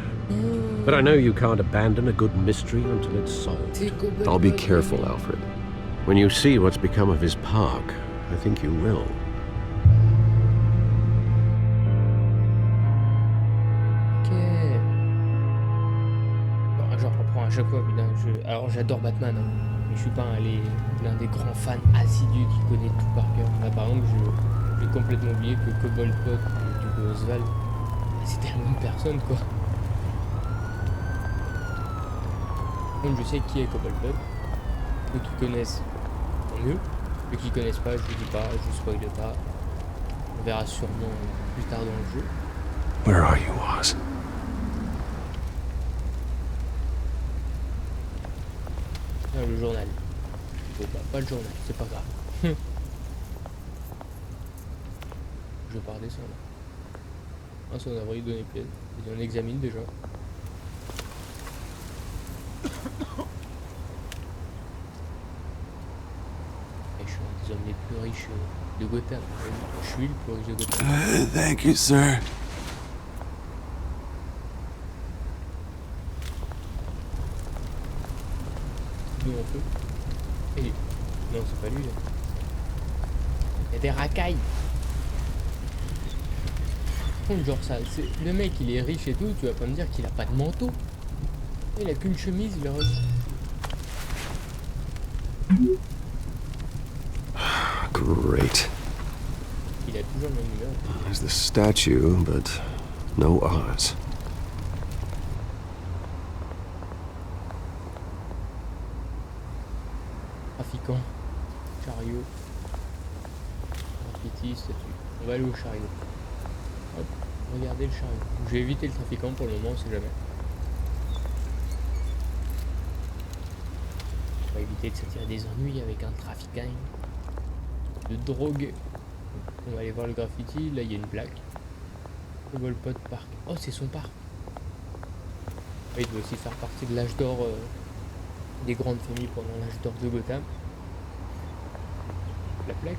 F: But I know you can't abandon a good mystery until it's solved.
I: I'll be careful, Alfred.
F: When you see what's become of his park, I think you will.
A: Je reprends à chaque fois, putain. Alors j'adore Batman, hein, mais je suis pas l'un des grands fans assidus qui connaît tout par cœur. Là, par exemple, j'ai complètement oublié que Cobblepot, du coup Oswald, c'était la même personne, quoi. Donc je sais qui est Cobblepot. Ceux qui connaissent, tant mieux. Ceux qui connaissent pas, je vous dis pas, je spoil pas. On verra sûrement plus tard dans le jeu.
I: Where are you, Oz?
A: Ah, le journal. Bon, bah, pas le journal, c'est pas grave. Je pars descendre. Ah, ça on a vraiment donné plaisir. On examine déjà. Et je suis un des hommes les plus riches de Gotham. Je suis le plus riche de Gotham.
I: Thank you, sir.
A: Nous on peut. Et... Non, c'est pas lui. Là. Il y a des racailles. Genre ça, le mec il est riche et tout, tu vas pas me dire qu'il a pas de manteau. Il a qu'une chemise, il a reçu.
I: Great.
A: Il a toujours le même numéro.
I: There's the statue, but no Oz.
A: Trafiquant, chariot, graffiti, statue. On va aller au chariot. Hop, regardez le chariot. Je vais éviter le trafiquant pour le moment, on sait jamais. On va éviter de s'attirer des ennuis avec un trafiquant de drogue. On va aller voir le graffiti, là il y a une plaque. Cobblepot Park. Oh, c'est son parc. Il doit aussi faire partie de l'âge d'or des grandes familles pendant l'âge d'or de Gotham. La plaque.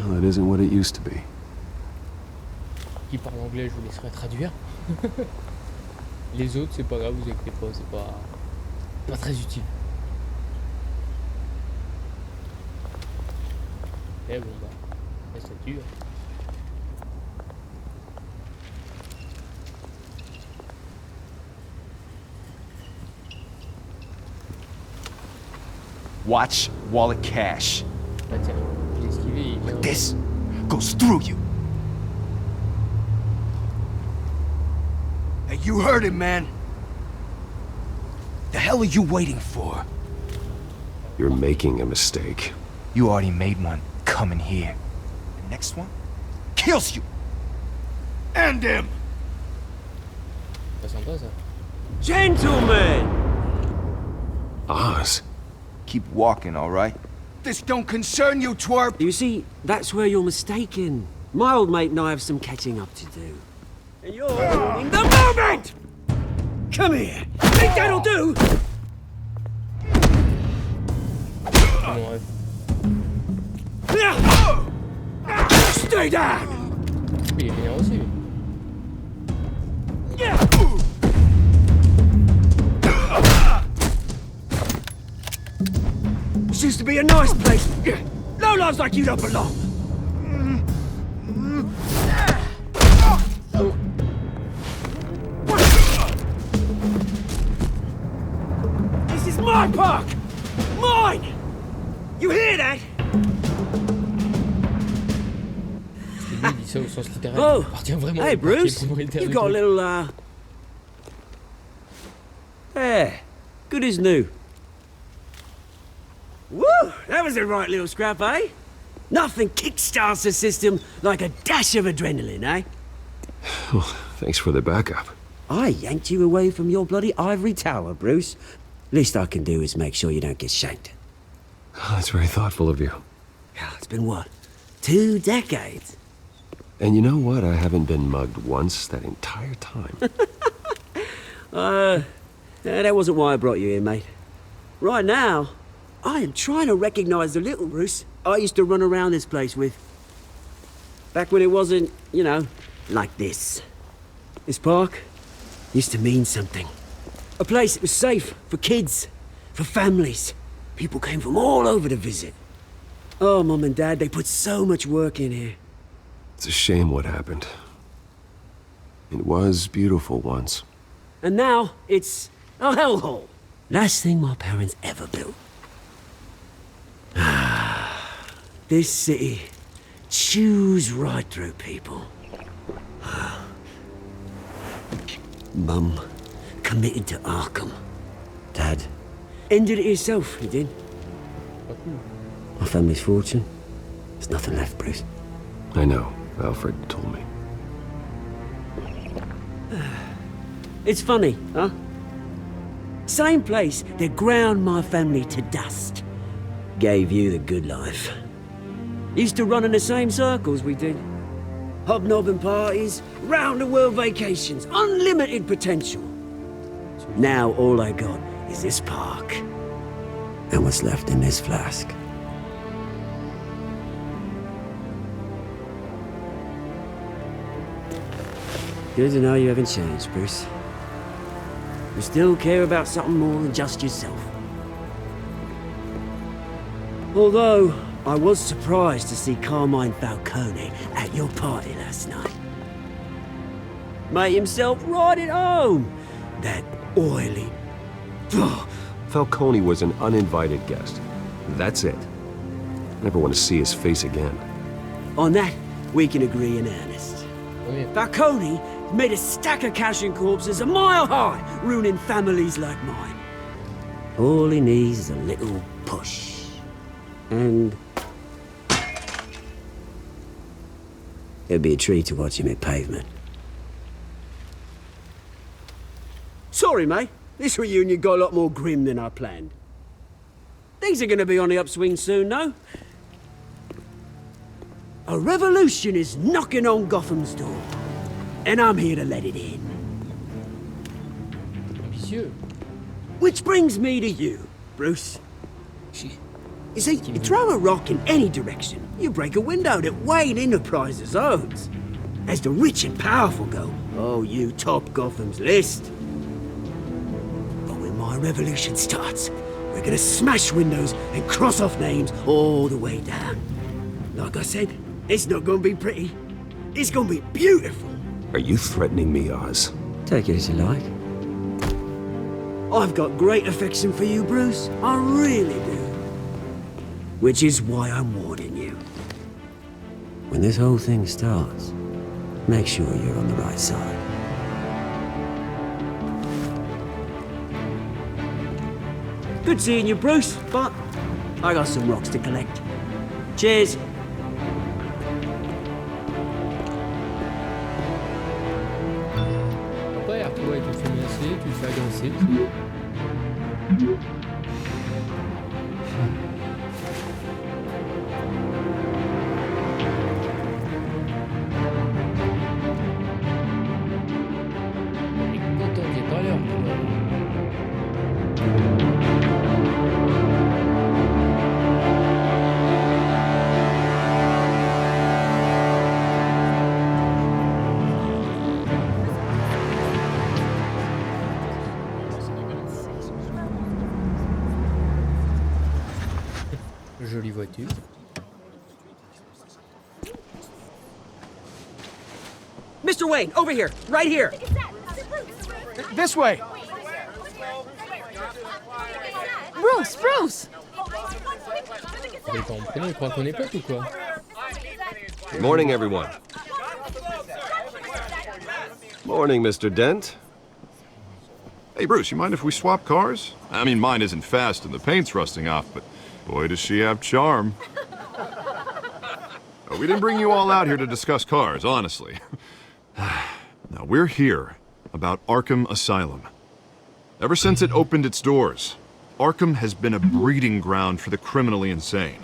I: Well, it isn't what it used to be.
A: Qui parle anglais, je vous laisserai traduire. Les autres, c'est pas grave, vous inquiétez pas, c'est pas très utile. Eh bon bah, la statue.
O: Watch wallet cash.
A: Bah tiens, j'ai esquivé, il vient...
O: This goes through you. Hey, you heard him, man. The hell are you waiting for?
I: You're making a mistake.
O: You already made one coming here. The next one kills you. End him.
A: Pas sympa ça.
O: Gentlemen!
I: Oz.
O: Keep walking, all right? This don't concern you, twerp!
P: You see, that's where you're mistaken. My old mate and I have some catching up to do. And you're ruining the moment! Come here! Think that'll do?
A: Bon,
P: Stay down!
A: il est bien aussi.
P: This used to be a nice place. No lives like you don't belong. This is my park! Mine! You hear that?
A: Il dit ça au sens littéral.
P: Oh,
A: Il appartient vraiment
P: hey
A: au quartier
P: Bruce,
A: prioritaire
P: you've
A: du
P: got a
A: truc.
P: little, There, good as new. Woo, that was a right little scrap, eh? Nothing kickstarts the system like a dash of adrenaline, eh?
I: Well, thanks for the backup.
P: I yanked you away from your bloody ivory tower, Bruce. Least I can do is make sure you don't get shanked.
I: Oh, that's very thoughtful of you.
P: It's been what, 2 decades?
I: And you know what? I haven't been mugged once that entire time.
P: That wasn't why I brought you here, mate. Right now, I am trying to recognize the little Bruce I used to run around this place with. Back when it wasn't, you know, like this. This park used to mean something. A place that was safe for kids, for families. People came from all over to visit. Oh, Mum and Dad, they put so much work in here.
I: It's a shame what happened. It was beautiful once.
P: And now, it's a hellhole. Last thing my parents ever built. This city chews right through people. Mum committed to Arkham. Dad ended it himself, he did. My family's fortune. There's nothing left, Bruce.
I: I know. Alfred told me.
P: It's funny, huh? Same place that ground my family to dust. Gave you the good life. Used to run in the same circles we did. Hobnobbing parties, round-the-world vacations, unlimited potential. Now all I got is this park. And what's left in this flask. Good to know you haven't changed, Bruce. You still care about something more than just yourself. Although, I was surprised to see Carmine Falcone at your party last night. Made himself right at home. That oily...
I: Falcone was an uninvited guest. That's it. Never want to see his face again.
P: On that, we can agree in earnest. Falcone made a stack of cash and corpses a mile high, ruining families like mine. All he needs is a little push. And... it'd be a treat to watch him hit pavement. Sorry, mate. This reunion got a lot more grim than I planned. Things are gonna be on the upswing soon, no? A revolution is knocking on Gotham's door. And I'm here to let it in.
A: Ambitieux.
P: Which brings me to you, Bruce. You see, you throw a rock in any direction, you break a window that Wayne Enterprises owns. As the rich and powerful go, oh, you top Gotham's list. But when my revolution starts, we're gonna smash windows and cross off names all the way down. Like I said, it's not gonna be pretty. It's gonna be beautiful.
I: Are you threatening me, Oz?
P: Take it as you like. I've got great affection for you, Bruce. I really do. Which is why I'm warning you. When this whole thing starts, make sure you're on the right side. Good seeing you, Bruce, but I got some rocks to collect. Cheers.
A: Après, ouais, tu le fais menacer, tu le fais agresser. Content qu'il n'y ait pas l'heure. Jolie voiture.
P: Mr. Wayne, over here, right here.
E: This way.
H: Bruce, Bruce!
A: Vous n'avez pas mon prénom, il croit qu'on est potes ou quoi?
I: Good morning, everyone. Morning, Mr. Dent.
J: Hey, Bruce, you mind if we swap cars? I mean, mine isn't fast and the paint's rusting off, but boy, does she have charm. Oh, we didn't bring you all out here to discuss cars, honestly. Now, we're here about Arkham Asylum. Ever since it opened its doors, Arkham has been a breeding ground for the criminally insane.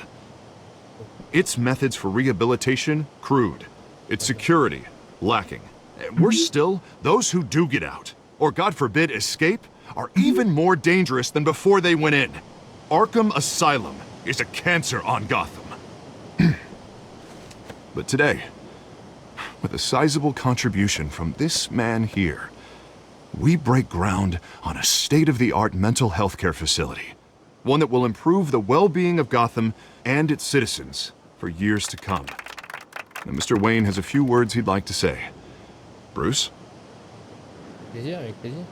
J: Its methods for rehabilitation, crude. Its security, lacking. And worse still, those who do get out, or God forbid escape, are even more dangerous than before they went in. Arkham Asylum is a cancer on Gotham. But today, with a sizable contribution from this man here, we break ground on a state-of-the-art mental health care facility. One that will improve the well-being of Gotham and its citizens for years to come. Now, Mr. Wayne has a few words he'd like to say. Bruce?
A: Plaisir, avec plaisir.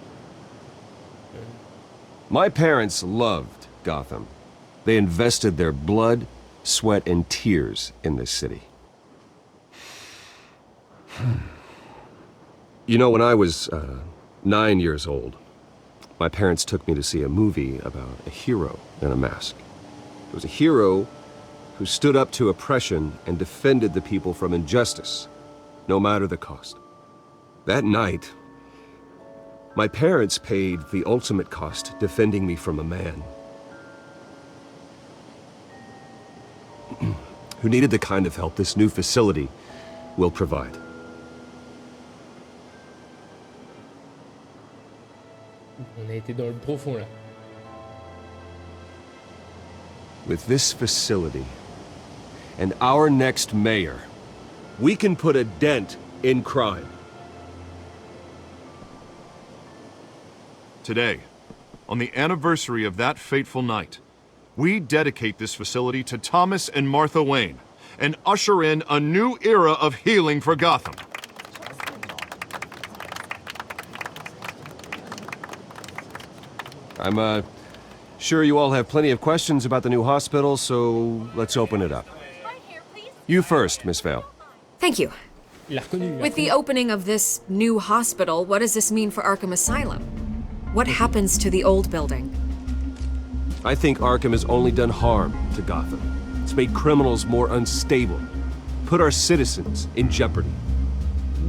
I: My parents loved Gotham. They invested their blood, sweat, and tears in this city. You know, when I was 9 years old, my parents took me to see a movie about a hero in a mask. It was a hero who stood up to oppression and defended the people from injustice, no matter the cost. That night, my parents paid the ultimate cost defending me from a man who needed the kind of help this new facility will provide.
A: On a été dans le profond là.
I: With this facility and our next mayor, we can put a dent in crime.
J: Today, on the anniversary of that fateful night, we dedicate this facility to Thomas and Martha Wayne and usher in a new era of healing for Gotham.
I: I'm sure you all have plenty of questions about the new hospital, so let's open it up. You first, Miss Vale.
Q: Thank you.
A: Il a reconnu.
Q: With the opening of this new hospital, what does this mean for Arkham Asylum? What happens to the old building?
I: I think Arkham has only done harm to Gotham. It's made criminals more unstable, put our citizens in jeopardy.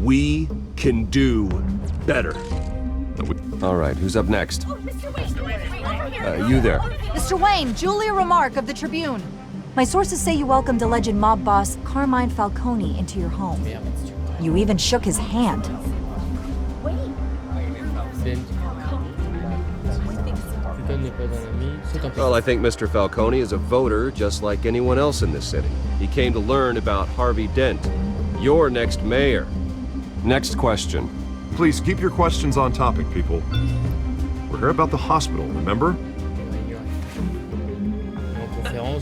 I: We can do better. All right, who's up next? You there.
R: Mr. Wayne, Julia Remark of the Tribune. My sources say you welcomed alleged mob boss Carmine Falcone into your home. You even shook his hand.
I: Well, I think Mr. Falcone is a voter just like anyone else in this city. He came to learn about Harvey Dent, your next mayor. Next question.
J: Please keep your questions on topic, people. We're here about the hospital, remember?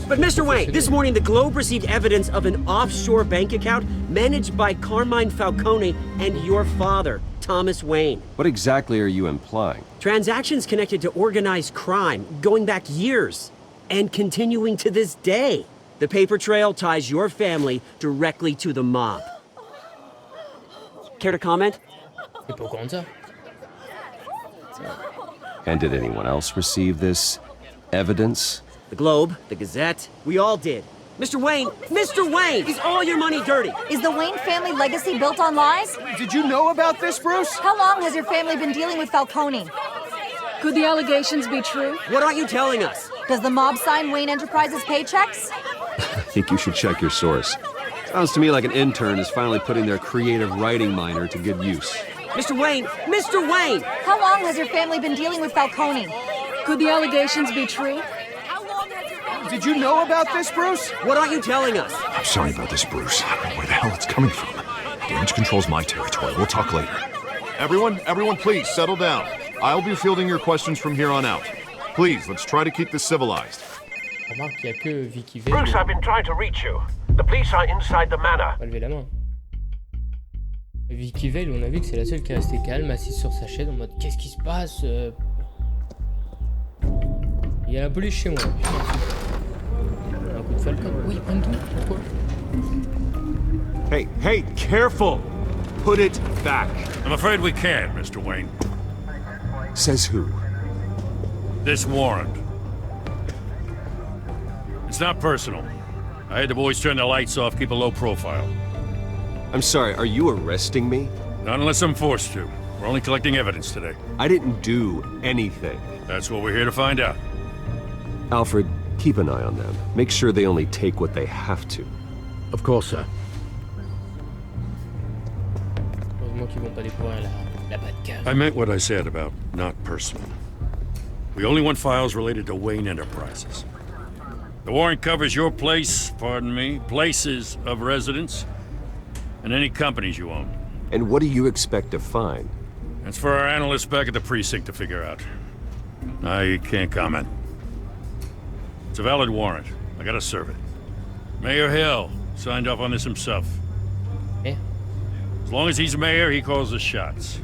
P: But Mr. Wayne, this morning the Globe received evidence of an offshore bank account managed by Carmine Falcone and your father, Thomas Wayne.
I: What exactly are you implying?
P: Transactions connected to organized crime, going back years, and continuing to this day. The paper trail ties your family directly to the mob. Care to comment?
I: And did anyone else receive this evidence?
P: The Globe, the Gazette, we all did. Mr. Wayne, is all your money dirty?
R: Is the Wayne family legacy built on lies?
E: Did you know about this, Bruce?
R: How long has your family been dealing with Falcone? Could the allegations be true?
P: What aren't you telling us?
R: Does the mob sign Wayne Enterprises paychecks?
I: I think you should check your source. Sounds to me like an intern is finally putting their creative writing minor to good use.
P: Mr. Wayne!
R: How long has your family been dealing with Falcone? Could the allegations be true?
E: Did you know about this, Bruce?
P: What aren't you telling us?
J: I'm sorry about this, Bruce. I don't know where the hell it's coming from. Damage control's my territory. We'll talk later. Everyone, please settle down. I'll be fielding your questions from here on out. Please, let's try to keep this civilized.
F: Bruce, I've been trying to reach you. The police are inside the manor.
A: Lever la main. Vicky Vale, on a vu que c'est la seule qui est restée calme, assise sur sa chaise en mode qu'est-ce qui se passe? Il y a la police chez moi. Un coup de Falcon. Oui, ils prennent tout. Pourquoi?
F: Hey, careful! Put it back.
C: I'm afraid we can't, Mr. Wayne.
I: Says who?
C: This warrant. It's not personal. I had the boys turn the lights off, keep a low profile.
I: I'm sorry, are you arresting me?
C: Not unless I'm forced to. We're only collecting evidence today.
I: I didn't do anything.
C: That's what we're here to find out.
I: Alfred, keep an eye on them. Make sure they only take what they have to.
F: Of course, sir.
A: Heureusement qu'ils vont pas découvrir la Batcave.
C: I meant what I said about not personal. We only want files related to Wayne Enterprises. The warrant covers your place, pardon me, places of residence, and any companies you own.
I: And what do you expect to find?
C: That's for our analysts back at the precinct to figure out. I can't comment. It's a valid warrant. I gotta serve it. Mayor Hill signed off on this himself.
A: Yeah.
C: As long as he's mayor, he calls the shots.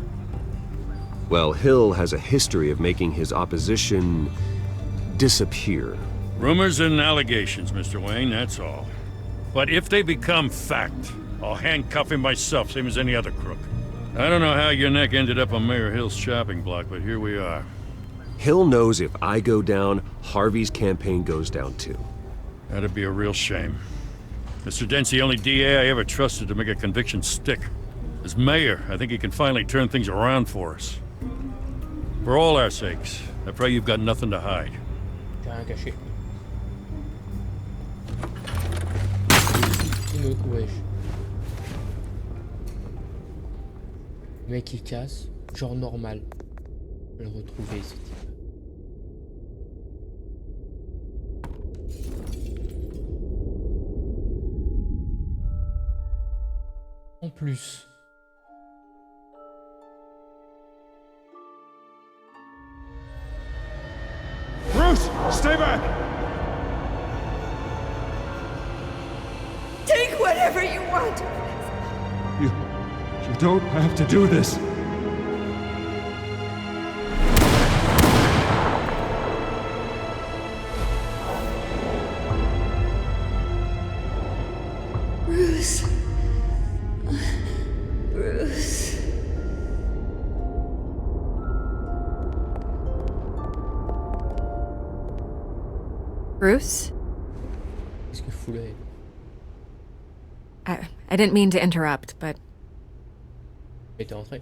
I: Well, Hill has a history of making his opposition disappear.
C: Rumors and allegations, Mr. Wayne, that's all. But if they become fact, I'll handcuff him myself, same as any other crook. I don't know how your neck ended up on Mayor Hill's chopping block, but here we are.
I: Hill knows if I go down, Harvey's campaign goes down too.
C: That'd be a real shame. Mr. Dent's the only DA I ever trusted to make a conviction stick. As mayor, I think he can finally turn things around for us. For all our sakes, I pray you've got nothing to hide.
A: J'ai rien caché. Wesh. Le mec il casse, genre normal. Je vais le retrouver ce type. En plus.
E: Bruce, stay back!
L: Take whatever you want.
E: You don't have to do this.
L: Bruce. Bruce.
Q: Bruce?
A: Qu'est-ce que fout là?
Q: I didn't mean to interrupt, but...
A: Mais t'es rentré.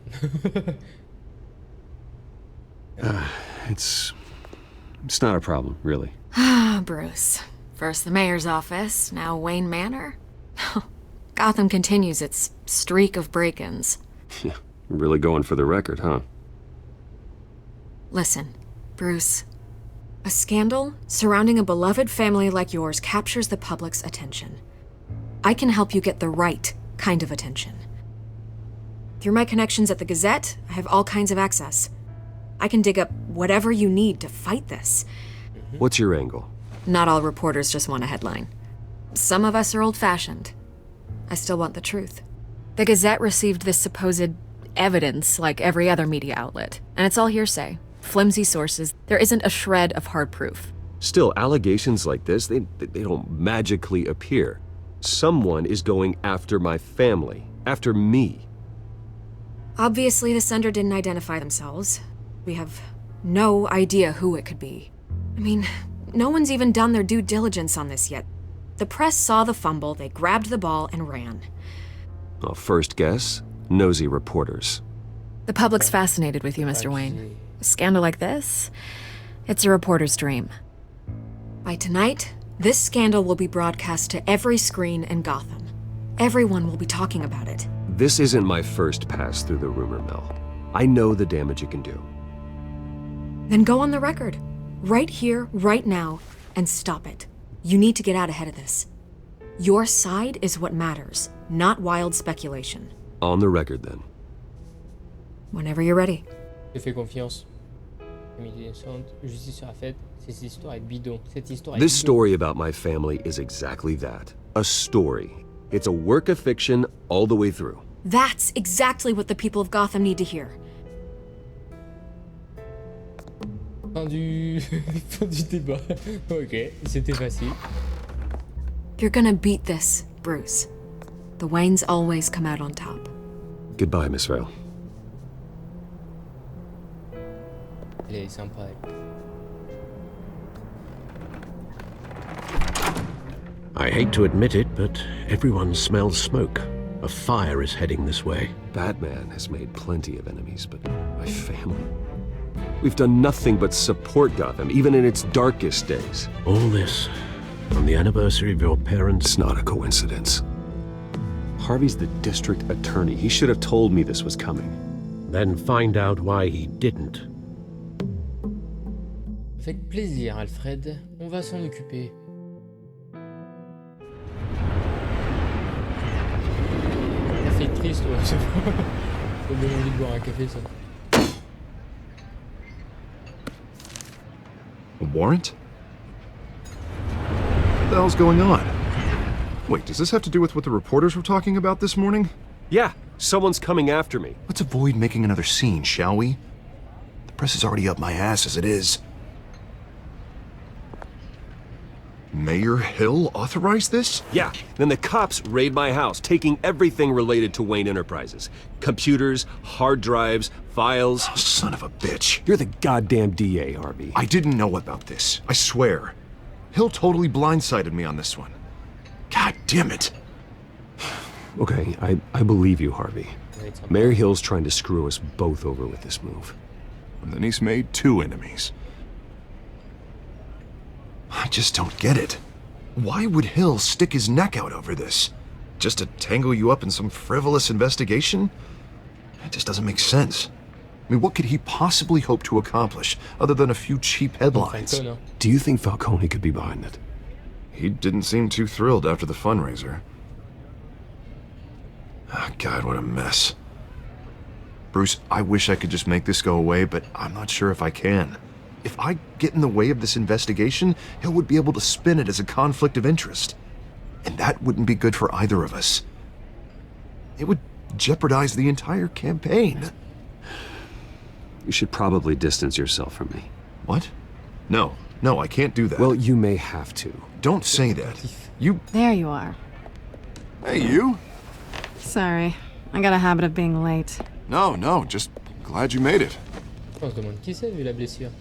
I: It's not a problem, really.
Q: Ah, Bruce. First the mayor's office, now Wayne Manor. Gotham continues its streak of break-ins.
I: Yeah, really going for the record, huh?
Q: Listen, Bruce. A scandal surrounding a beloved family like yours captures the public's attention. I can help you get the right kind of attention. Through my connections at the Gazette, I have all kinds of access. I can dig up whatever you need to fight this.
I: What's your angle?
Q: Not all reporters just want a headline. Some of us are old-fashioned. I still want the truth. The Gazette received this supposed evidence like every other media outlet, and it's all hearsay. Flimsy sources. There isn't a shred of hard proof.
I: Still, allegations like this, they don't magically appear. Someone is going after my family, after me.
Q: Obviously, the sender didn't identify themselves. We have no idea who it could be. I mean, no one's even done their due diligence on this yet. The press saw the fumble, they grabbed the ball and ran.
I: Well, first guess, nosy reporters.
Q: The public's fascinated with you, Mr. Wayne. A scandal like this, it's a reporter's dream. By tonight, this scandal will be broadcast to every screen in Gotham. Everyone will be talking about it.
I: This isn't my first pass through the rumor mill. I know the damage it can do.
Q: Then go on the record. Right here, right now, and stop it. You need to get out ahead of this. Your side is what matters, not wild speculation.
I: On the record, then.
Q: Whenever you're ready.
A: Je fais confiance. Justice sera faite. Cette histoire est bidon.
I: This story about my family is exactly that. A story. It's a work of fiction all the way through.
Q: That's exactly what the people of Gotham need to hear.
A: Fin du débat. Ok, c'était facile.
Q: You're gonna beat this, Bruce. The Waynes always come out on top.
I: Goodbye, Miss Vale.
A: Elle est sympa, elle.
F: I hate to admit it, but everyone smells smoke. A fire is heading this way.
I: Batman has made plenty of enemies, but my family? We've done nothing but support Gotham, even in its darkest days.
F: All this on the anniversary of your parents'...
I: It's not a coincidence. Harvey's the district attorney. He should have told me this was coming.
F: Then find out why he didn't.
A: Avec plaisir, Alfred. On va s'en occuper. Café triste, ouais, c'est bon. Faut bien envie de boire un café, ça.
J: A warrant? What the hell's going on? Wait, does this have to do with what the reporters were talking about this morning?
I: Yeah, someone's coming after me.
J: Let's avoid making another scene, shall we? The press is already up my ass as it is. Mayor Hill authorized this?
I: Yeah, then the cops raid my house, taking everything related to Wayne Enterprises. Computers, hard drives, files.
J: Oh, son of a bitch.
I: You're the goddamn DA, Harvey.
J: I didn't know about this, I swear. Hill totally blindsided me on this one. God damn it.
I: Okay, I believe you, Harvey. Mayor Hill's trying to screw us both over with this move.
J: And then he's made 2 enemies. I just don't get it. Why would Hill stick his neck out over this? Just to tangle you up in some frivolous investigation? It just doesn't make sense. I mean, what could he possibly hope to accomplish other than a few cheap headlines?
I: Do you think Falcone could be behind it?
J: He didn't seem too thrilled after the fundraiser. Oh, God, what a mess. Bruce, I wish I could just make this go away, but I'm not sure if I can. If I get in the way of this investigation, Hill would be able to spin it as a conflict of interest. And that wouldn't be good for either of us. It would jeopardize the entire campaign.
I: You should probably distance yourself from me.
J: What? No, I can't do that.
I: Well, you may have to.
J: Don't say that. You...
H: There you are.
J: Hey, you?
H: Sorry, I got a habit of being late.
J: No, just glad you made it.
A: On se demande qui c'est vu la blessure.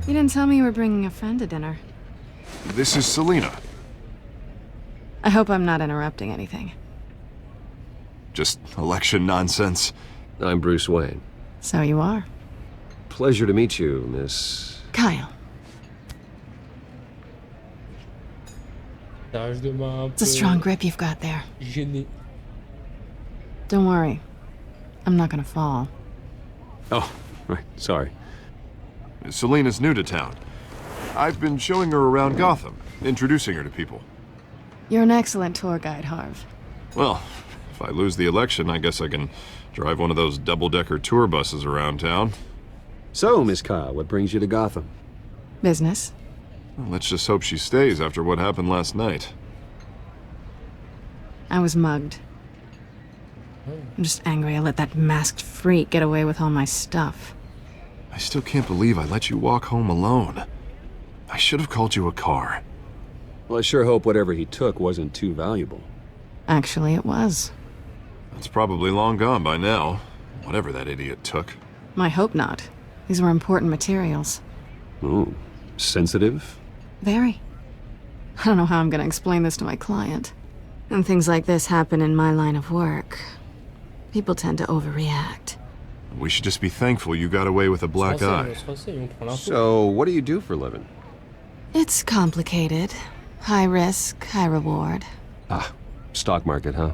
H: You didn't tell me you were bringing a friend to dinner.
J: This is Selena.
H: I hope I'm not interrupting anything.
J: Just election nonsense.
I: I'm Bruce Wayne.
H: So you are.
I: Pleasure to meet you, Miss...
H: Kyle. It's a strong grip you've got there.
A: Gêné.
H: Don't worry. I'm not gonna fall.
I: Oh, right, sorry.
J: Selena's new to town. I've been showing her around Gotham, introducing her to people.
H: You're an excellent tour guide, Harv.
J: Well, if I lose the election, I guess I can drive one of those double-decker tour buses around town.
I: So, Miss Kyle, what brings you to Gotham?
H: Business.
J: Well, let's just hope she stays after what happened last night.
H: I was mugged. I'm just angry I let that masked freak get away with all my stuff.
J: I still can't believe I let you walk home alone. I should have called you a car.
I: Well, I sure hope whatever he took wasn't too valuable.
H: Actually, it was.
J: It's probably long gone by now, whatever that idiot took.
H: I hope not. These were important materials.
I: Ooh, sensitive?
H: Very. I don't know how I'm gonna explain this to my client. And things like this happen in my line of work. People tend to overreact.
J: We should just be thankful you got away with a black eye.
I: So, what do you do for a living?
H: It's complicated. High risk, high reward.
I: Ah, stock market, huh?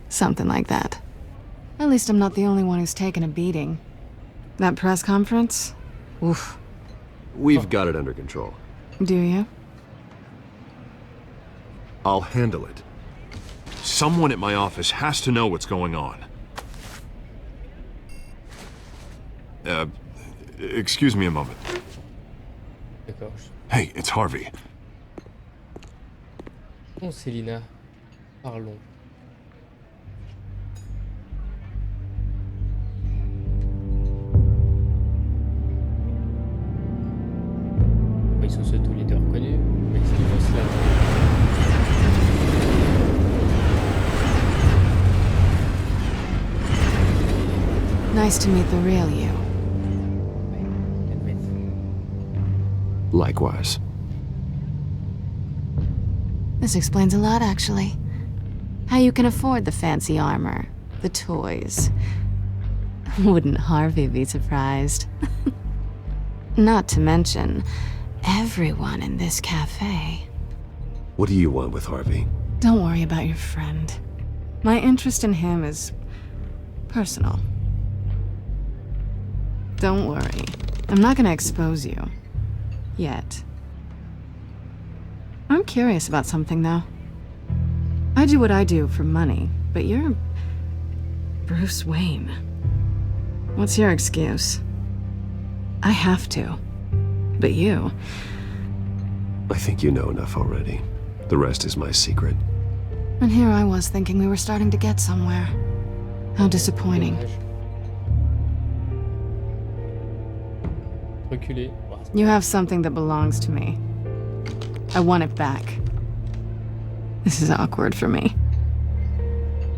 H: Something like that. At least I'm not the only one who's taken a beating. That press conference? Oof.
I: We've got it under control.
H: Do you?
J: I'll handle it. Someone at my office has to know what's going on. Excuse me a moment. Hey, it's Harvey.
A: Bon, Selina, parlons. Ils sont tous les deux reconnus, mais est-ce qu'ils vont se la...
H: Nice to meet the real you.
I: Likewise.
H: This explains a lot, actually. How you can afford the fancy armor, the toys. Wouldn't Harvey be surprised? Not to mention, everyone in this cafe.
I: What do you want with Harvey?
H: Don't worry about your friend. My interest in him is personal. Don't worry. I'm not gonna expose you. Yet. I'm curious about something, though. I do what I do for money, but you're Bruce Wayne. What's your excuse? I have to. But you...
I: I think you know enough already. The rest is my secret.
H: And here I was thinking we were starting to get somewhere. How disappointing.
A: Reculer.
H: You have something that belongs to me. I want it back. This is awkward for me.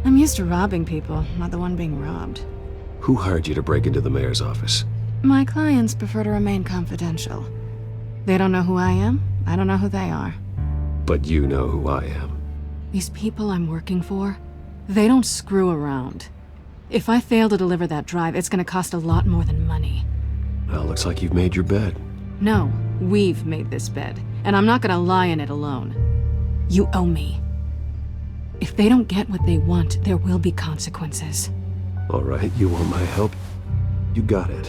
H: I'm used to robbing people, not the one being robbed.
I: Who hired you to break into the mayor's office?
H: My clients prefer to remain confidential. They don't know who I am, I don't know who they are.
I: But you know who I am.
H: These people I'm working for, they don't screw around. If I fail to deliver that drive, it's gonna cost a lot more than money.
I: Well, looks like you've made your bed.
H: No, we've made this bed, and I'm not gonna lie in it alone. You owe me. If they don't get what they want, there will be consequences.
I: All right, you want my help? You got it.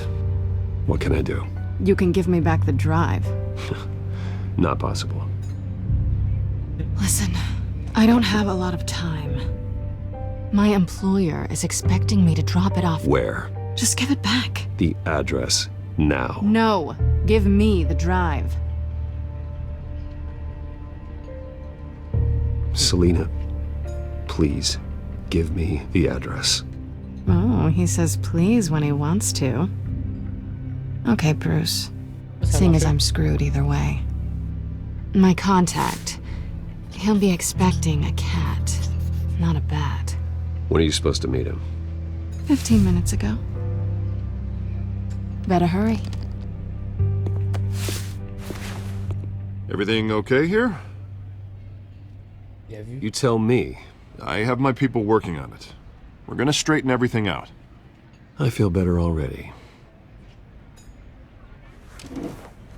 I: What can I do?
H: You can give me back the drive.
I: Not possible.
H: Listen, I don't have a lot of time. My employer is expecting me to drop it off.
I: Where?
H: Just give it back.
I: The address, now.
H: No, give me the drive.
I: Selina, please, give me the address.
H: Oh, he says please when he wants to. Okay, Bruce. Seeing as I'm screwed either way. My contact. He'll be expecting a cat, not a bat.
I: When are you supposed to meet him?
H: 15 minutes ago. Better hurry.
J: Everything okay here?
I: You tell me.
J: I have my people working on it. We're gonna straighten everything out.
I: I feel better already.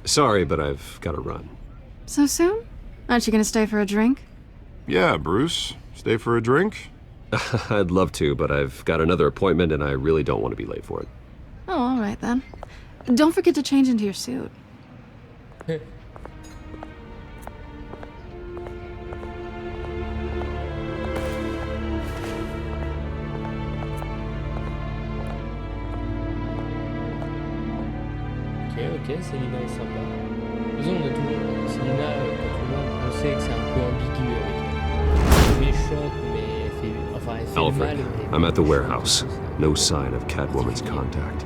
I: Sorry, but I've got to run.
H: So soon? Aren't you gonna stay for a drink?
J: Yeah, Bruce. Stay for a drink?
I: I'd love to, but I've got another appointment and I really don't want to be late for it.
H: Oh, all right then. Don't forget to change into your suit.
A: Ok, Selina est sympa. De toute façon, on a toujours... Selina, quand on voit, on sait que c'est un peu ambigu avec elle. Elle est méchante, mais elle fait... Enfin, elle fait
I: Alfred,
A: le mal.
I: I'm at the warehouse. No sign of Catwoman's contact.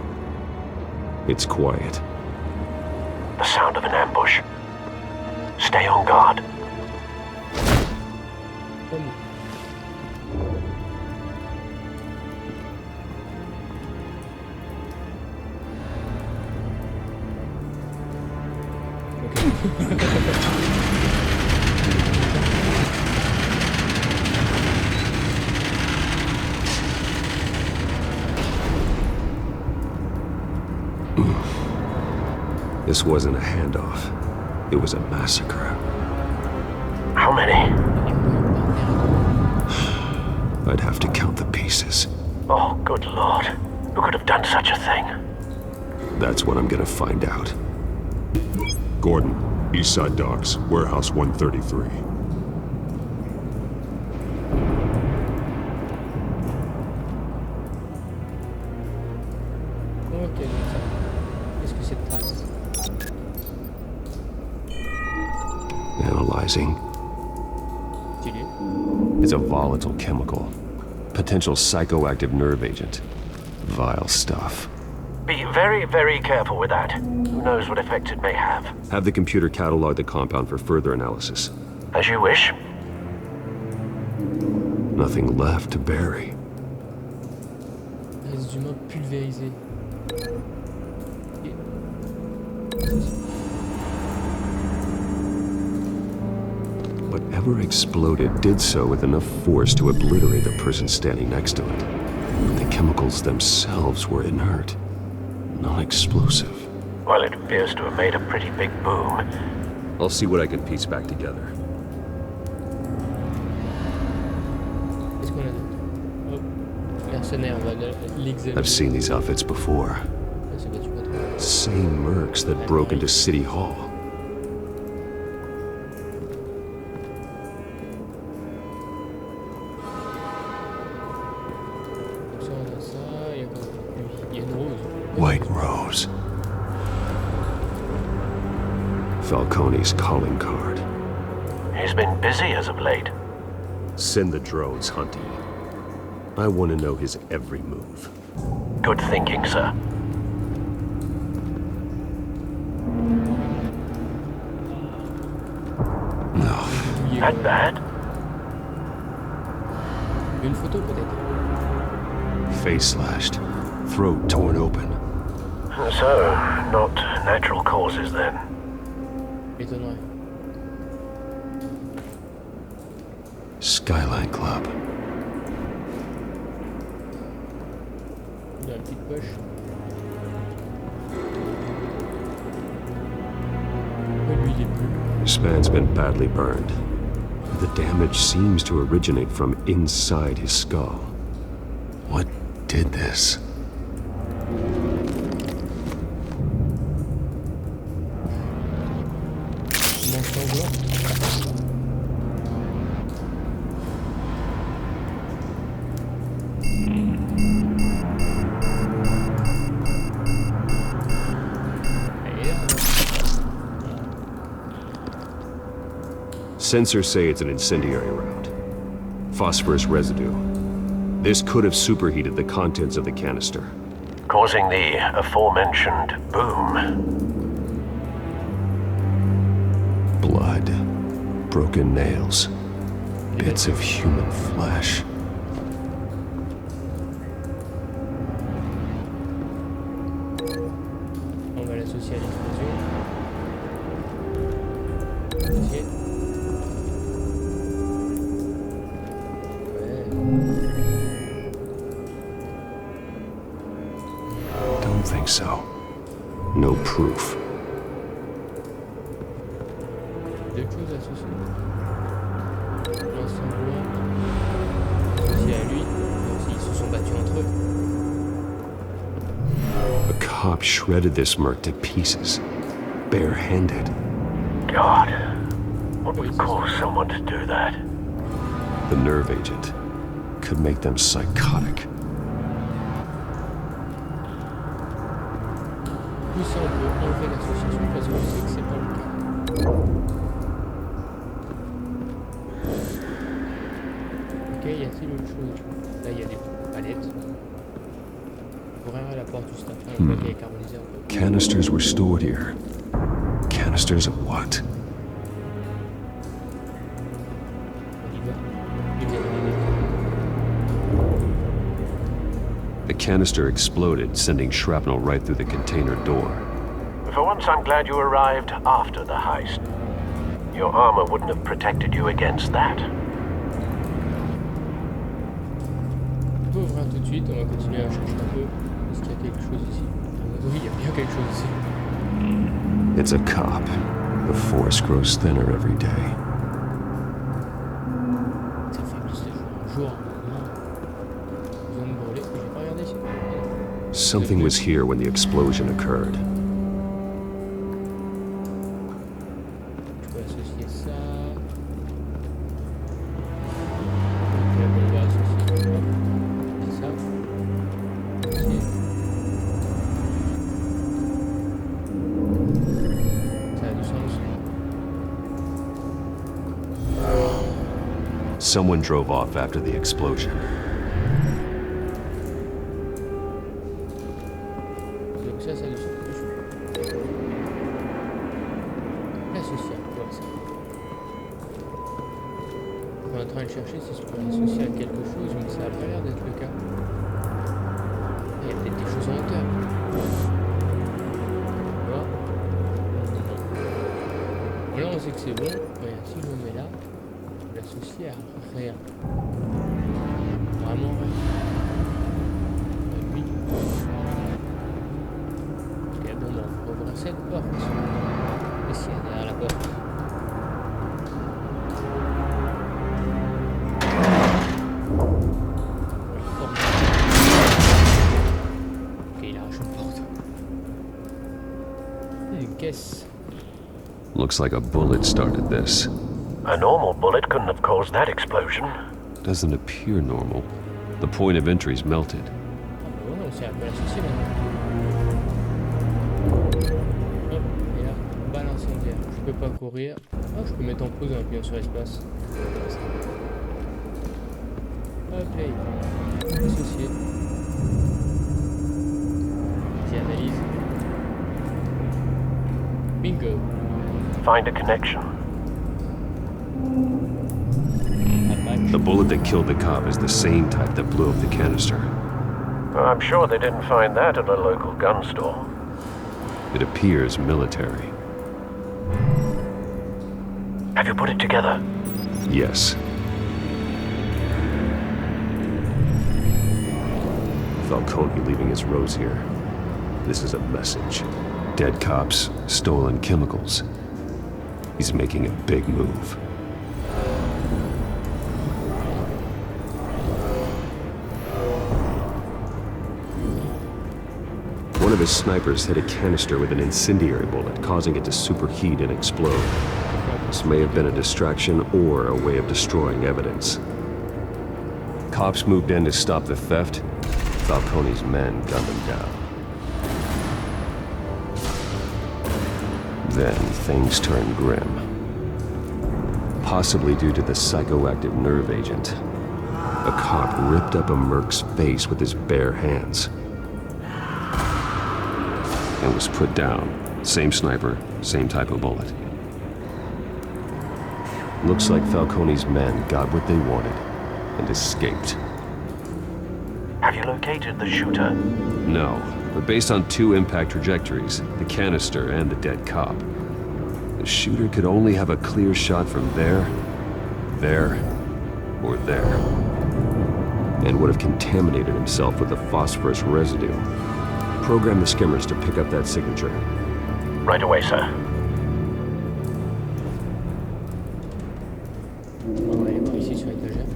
I: It's quiet.
F: The sound of an ambush. Stay on guard.
I: This wasn't a handoff. It was a massacre.
F: How many?
I: I'd have to count the pieces.
F: Oh, good lord. Who could have done such a thing?
I: That's what I'm gonna find out.
G: Gordon, Eastside Docks, Warehouse 133.
A: Ok, donc ça. Qu'est-ce que c'est de trace?
I: Analyzing. It's a volatile chemical. Potential psychoactive nerve agent. Vile stuff.
F: Be very, very careful with that. Who knows what effect it may have.
I: Have the computer catalog the compound for further analysis.
F: As you wish.
I: Nothing left to bury.
A: Reste d'humains pulvérisés.
I: Whatever exploded did so with enough force to obliterate the person standing next to it. But the chemicals themselves were inert, non-explosive.
F: Well, it appears to have made a pretty big boom.
I: I'll see what I can piece back together.
A: mercenaire, on va l'examiner.
I: I've seen these outfits before. Same mercs that broke into City Hall. White Rose. Falcone's calling card.
F: He's been busy as of late.
I: Send the drones hunting. I want to know his every move.
F: Good thinking, sir.
I: No.
F: That bad?
A: Une photo peut-être.
I: Face slashed. Throat torn open.
F: So, not natural causes then.
A: Étonnerait.
I: Skyline Club.
A: Dans la petite poche. Lui, il est bleu.
I: This man's been badly burned. The damage seems to originate from inside his skull. What did this? Sensors say it's an incendiary round. Phosphorus residue. This could have superheated the contents of the canister.
F: Causing the aforementioned boom.
I: Blood. Broken nails. Bits of human flesh.
A: On va l'associer à l'explosion. Associer.
I: Don't think so. No proof.
A: D'autres choses associées. L'ensemble associé à lui. Ils se sont battus entre eux.
I: A cop shredded this merc to pieces. Barehanded.
F: God. What would cause someone to do that?
I: The nerve agent could make them psychotic.
A: Tout ça, on peut enlever l'association parce qu'on sait que c'est pas le cas. Ok, y a-t-il autre chose? Là, il y a des palettes. Ouvrir la porte juste après, on voit qu'il y a carbonisé un peu.
I: Canisters were stored here. Canisters of what? The canister exploded, sending shrapnel right through the container door.
F: For once, I'm glad you arrived after the heist. Your armor wouldn't have protected you against that.
A: On peut ouvrir tout de suite, on va continuer à chercher un peu. Est-ce qu'il y a quelque chose ici? Oui, il y a bien quelque chose ici.
I: It's a cop. The force grows thinner every day.
A: Ça faiblisse de jour en jour. Zone brûlée, j'ai pas regardé ici.
I: Something was here when the explosion occurred.
A: Je peux associer ça. Ok, bon, on va associer. Hop. C'est ça. Associer. Ça a du sens.
I: Someone drove off after the explosion.
A: Donc ça a du sens. L'associer à quoi ça? On est en train de chercher si je peux l'associer à quelque chose, mais ça n'a pas l'air d'être le cas. Il y a peut-être des choses en hauteur. Voilà. Là on sait que c'est bon. Regarde, si je le mets là, je peux l'associer à rien. Vraiment rien. Oui. Ok, bon, on va ouvrir cette porte. Qu'est-ce qu'il y a derrière la porte?
I: Looks like a bullet started this.
F: A normal bullet couldn't have caused that explosion.
I: Doesn't appear normal. The point of entry's melted.
A: Voilà, on s'est appelé la sorcière maintenant. Hop, et là, balle incendiaire. Je peux pas courir. Ah, je peux mettre en pause en appuyant sur espace. Hop là, associé. Vas-y, analyse. Bingo.
F: Find a connection.
I: The bullet that killed the cop is the same type that blew up the canister.
F: I'm sure they didn't find that at a local gun store.
I: It appears military.
F: Have you put it together?
I: Yes. Falcone leaving his rose here. This is a message. Dead cops, stolen chemicals. He's making a big move. One of his snipers hit a canister with an incendiary bullet, causing it to superheat and explode. This may have been a distraction or a way of destroying evidence. Cops moved in to stop the theft. Falcone's men gunned him down. Then things turned grim. Possibly due to the psychoactive nerve agent. A cop ripped up a merc's face with his bare hands. And was put down. Same sniper, same type of bullet. Looks like Falcone's men got what they wanted and escaped.
F: Have you located the shooter?
I: No, but based on two impact trajectories, the canister and the dead cop, the shooter could only have a clear shot from there, or there, and would have contaminated himself with the phosphorus residue. Program the skimmers to pick up that signature.
F: Right away, sir.
A: On va aller voir ici sur l'étagère.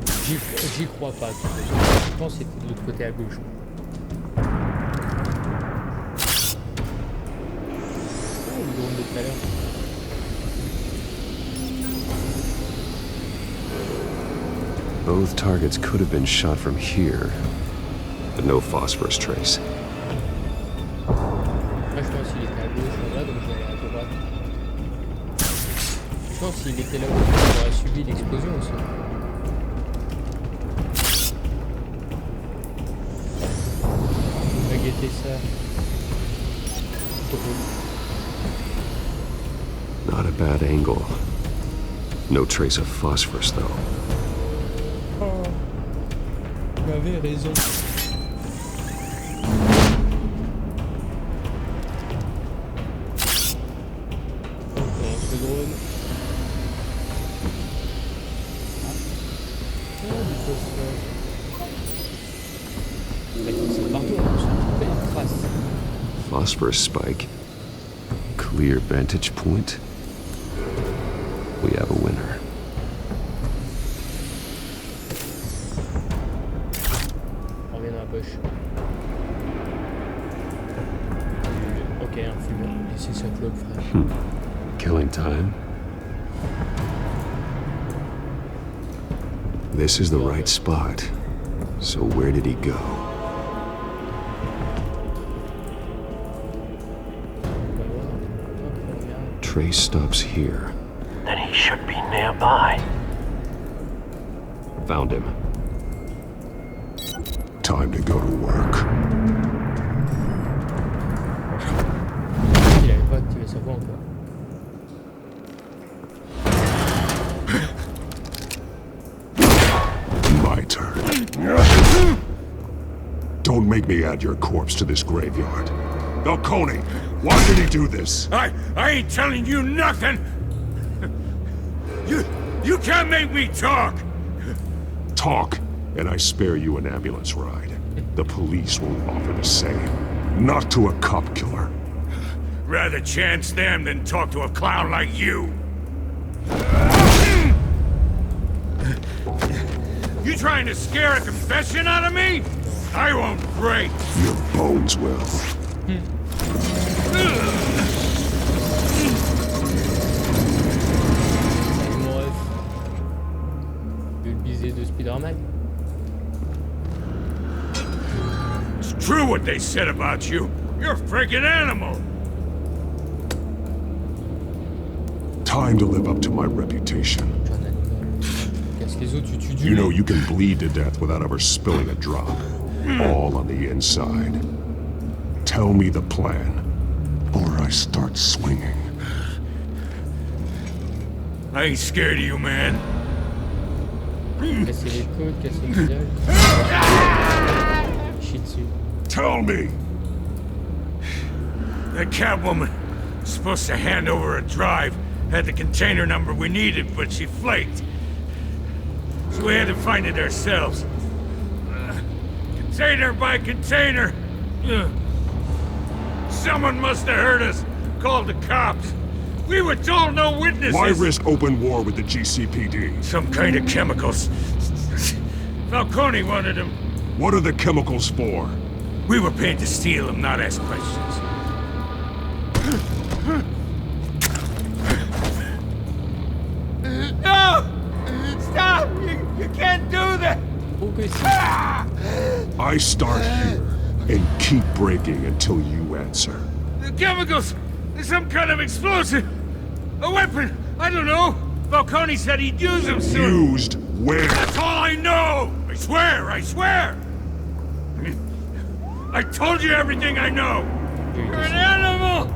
A: J'y crois pas. Je pense que c'était de l'autre côté à gauche. Oh, le drone de tout à l'heure.
I: Both targets could have been shot from here, but no phosphorus trace.
A: Moi je pense qu'il était à gauche en bas, donc je vais aller à droite. Je pense qu'il était là où il aurait subi l'explosion aussi. On va guetter ça.
I: Not a bad angle. No trace of phosphorus, though.
A: Oh, tu avais raison.
I: Phosphorus spike. Clear vantage point. We have a winner.
A: On revient dans la poche. Ok, un fumeur. Laissez sa clope, frère.
I: Killing time. This is the right spot. So where did he go? Trace stops here.
F: Then he should be nearby.
I: Found him.
G: Time to go to work.
A: Il avait pas activé sa voix encore.
G: My turn. Don't make me add your corpse to this graveyard. Falcone, why did he do this?
C: I ain't telling you nothing! You can't make me talk!
G: Talk, and I spare you an ambulance ride. The police won't offer the same. Not to a cop killer.
C: Rather chance them than talk to a clown like you. You trying to scare a confession out of me? I won't break.
G: Your bones will.
A: le baiser de Spider-Man.
C: It's true what they said about you. You're a freaking animal.
G: Time to live up to my reputation.
A: Casse les os, tu tues du
G: You know you can bleed to death without ever spilling a drop. All on the inside. Tell me the plan, or I start swinging.
C: I ain't scared of you, man.
A: Casser les côtes, casser le visage. Chie dessus.
G: Tell me!
C: That Catwoman was supposed to hand over a drive, had the container number we needed, but she flaked. So we had to find it ourselves. Container by container. Someone must have heard us, called the cops. We were told no witnesses.
G: Why risk open war with the GCPD?
C: Some kind of chemicals. Falcone wanted them.
G: What are the chemicals for?
C: We were paid to steal them, not ask questions. No! Stop! You can't do that!
G: I start here and keep breaking until you answer.
C: The chemicals! Some kind of explosive! A weapon! I don't know! Falcone said he'd use them soon!
G: Used where?
C: That's all I know! I swear! I swear! I told you everything I know! You're an animal!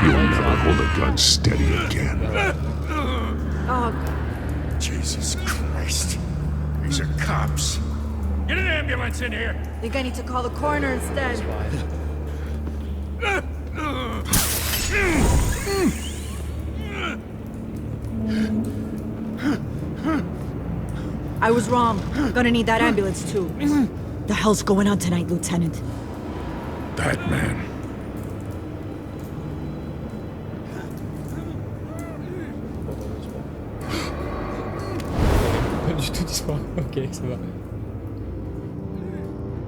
G: You'll never hold a gun steady again.
K: Oh,
C: Jesus Christ. These are cops. Get an ambulance in here!
R: I think I need to call the coroner instead. I was wrong. Gonna need that ambulance too. The hell's going on tonight, Lieutenant?
C: Batman.
A: Pas du tout disparu. Ok, ça va.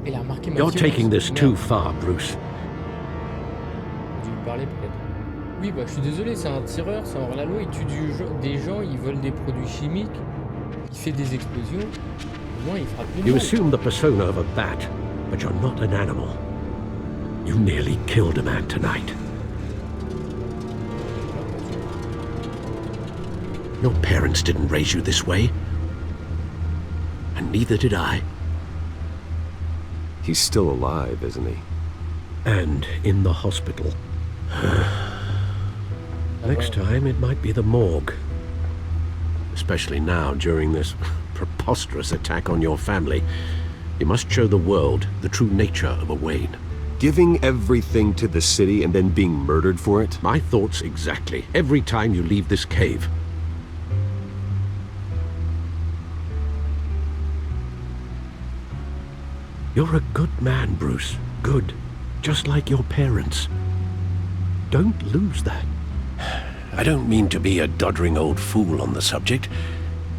A: Il a remarqué ma
F: You're
A: violence.
F: taking this too far, Bruce.
A: J'ai dû lui parler peut-être. Oui, bah je suis désolé, c'est un tireur, c'est hors la loi, il tue des gens, il vole des produits chimiques, il fait des explosions. Au moins, il frappe les
F: You
A: gens.
F: assume the persona of a bat, but you're not an animal. You nearly killed a man tonight. Your parents didn't raise you this way. And neither did I.
I: He's still alive, isn't he?
F: And in the hospital. Next time, it might be the morgue. Especially now, during this preposterous attack on your family. You must show the world the true nature of a Wayne.
I: Giving everything to the city and then being murdered for it?
F: My thoughts exactly. Every time you leave this cave. You're a good man, Bruce. Good. Just like your parents. Don't lose that. I don't mean to be a doddering old fool on the subject,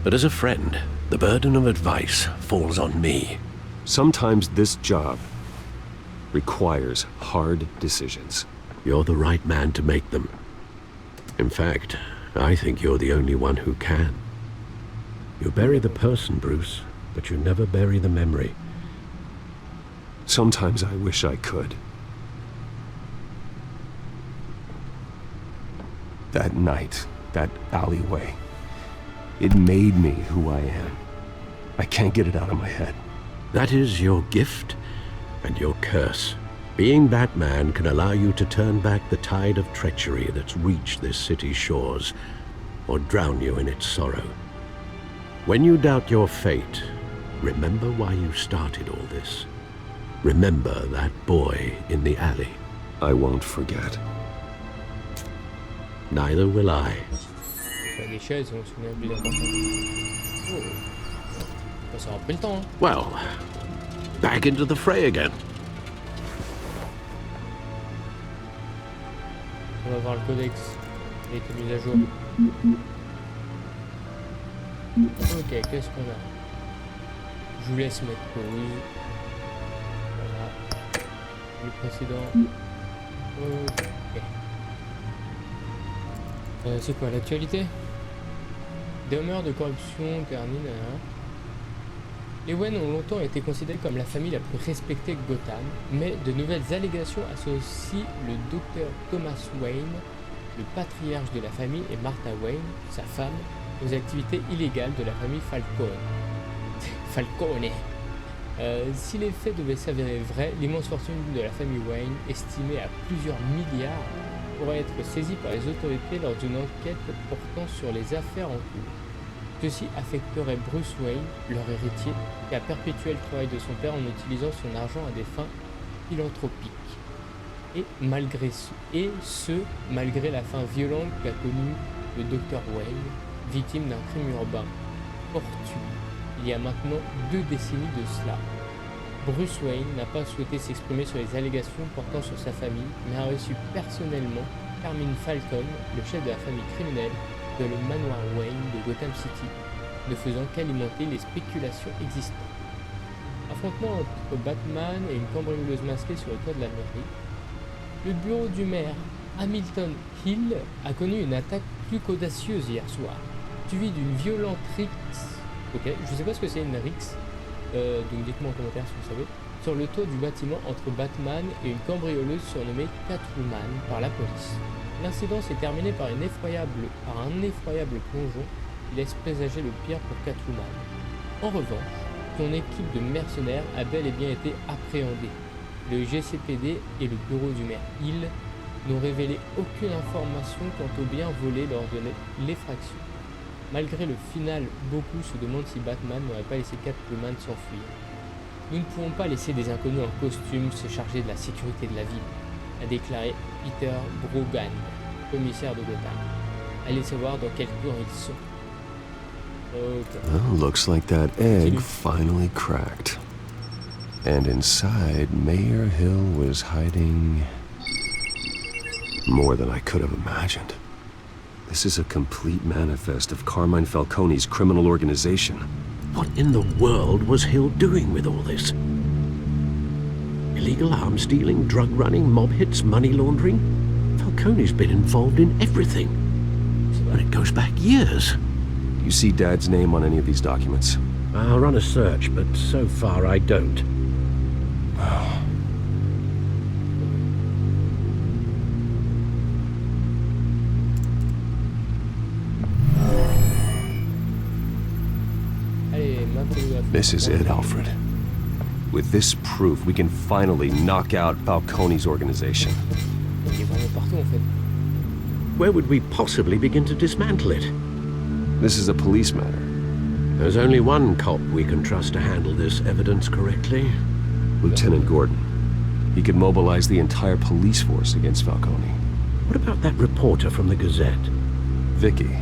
F: but as a friend, the burden of advice falls on me.
I: Sometimes this job requires hard decisions.
F: You're the right man to make them. In fact, I think you're the only one who can. You bury the person, Bruce, but you never bury the memory.
I: Sometimes I wish I could. That night, that alleyway, it made me who I am. I can't get it out of my head.
F: That is your gift and your curse. Being Batman can allow you to turn back the tide of treachery that's reached this city's shores, or drown you in its sorrow. When you doubt your fate, remember why you started all this. Remember that boy in the alley.
I: I won't forget.
F: Neither will I.
A: Les chaises, on se souvient plus important. Oh. Ça aura pris le temps. Hein.
F: Well, back into the fray again.
A: On va voir le codex. Il a été mis à jour. Ok, qu'est-ce qu'on a? Je vous laisse mettre pause. Voilà. Le précédent. Ok. C'est quoi l'actualité? Des rumeurs de corruption, Carnine, Les Wayne ont longtemps été considérés comme la famille la plus respectée de Gotham, mais de nouvelles allégations associent le docteur Thomas Wayne, le patriarche de la famille, et Martha Wayne, sa femme, aux activités illégales de la famille Falcone. Falcone. Si les faits devaient s'avérer vrais, l'immense fortune de la famille Wayne, estimée à plusieurs milliards, pourrait être saisie par les autorités lors d'une enquête portant sur les affaires en cours. Ceci affecterait Bruce Wayne, leur héritier, qui a perpétué le travail de son père en utilisant son argent à des fins philanthropiques. Et malgré malgré la fin violente qu'a connue le Dr Wayne, victime d'un crime urbain portuaire, il y a maintenant 2 décennies de cela. Bruce Wayne n'a pas souhaité s'exprimer sur les allégations portant sur sa famille, mais a reçu personnellement Carmine Falcone, le chef de la famille criminelle, de le manoir Wayne de Gotham City, ne faisant qu'alimenter les spéculations existantes. Affrontement entre Batman et une cambrioleuse masquée sur le toit de la mairie, le bureau du maire Hamilton Hill a connu une attaque plus qu'audacieuse hier soir, suivie d'une violente rixe. Ok, je sais pas ce que c'est une rixe, donc dites-moi en commentaire si vous savez, sur le toit du bâtiment entre Batman et une cambrioleuse surnommée Catwoman par la police. L'incident s'est terminé par un effroyable plongeon qui laisse présager le pire pour Catwoman. En revanche, son équipe de mercenaires a bel et bien été appréhendée. Le GCPD et le bureau du maire Hill n'ont révélé aucune information quant aux biens volés lors de l'effraction. Malgré le final, beaucoup se demandent si Batman n'aurait pas laissé Catwoman s'enfuir. Nous ne pouvons pas laisser des inconnus en costume se charger de la sécurité de la ville, a déclaré Peter Brogan, commissaire de Gotham. Allez savoir dans quel cours ils sont. Okay.
I: Well, looks like that egg finally cracked. And inside, Mayor Hill was hiding more than I could have imagined. This is a complete manifest of Carmine Falcone's criminal organization.
F: What in the world was Hill doing with all this? Illegal arms stealing, drug running, mob hits, money laundering? Falcone's been involved in everything. And it goes back years.
I: You see Dad's name on any of these documents?
F: I'll run a search, but so far I don't.
I: This is it, Alfred. With this proof, we can finally knock out Falcone's organization.
F: Where would we possibly begin to dismantle it?
I: This is a police matter.
F: There's only one cop we can trust to handle this evidence correctly.
I: Lieutenant Gordon. He could mobilize the entire police force against Falcone.
F: What about that reporter from the Gazette?
I: Vicky.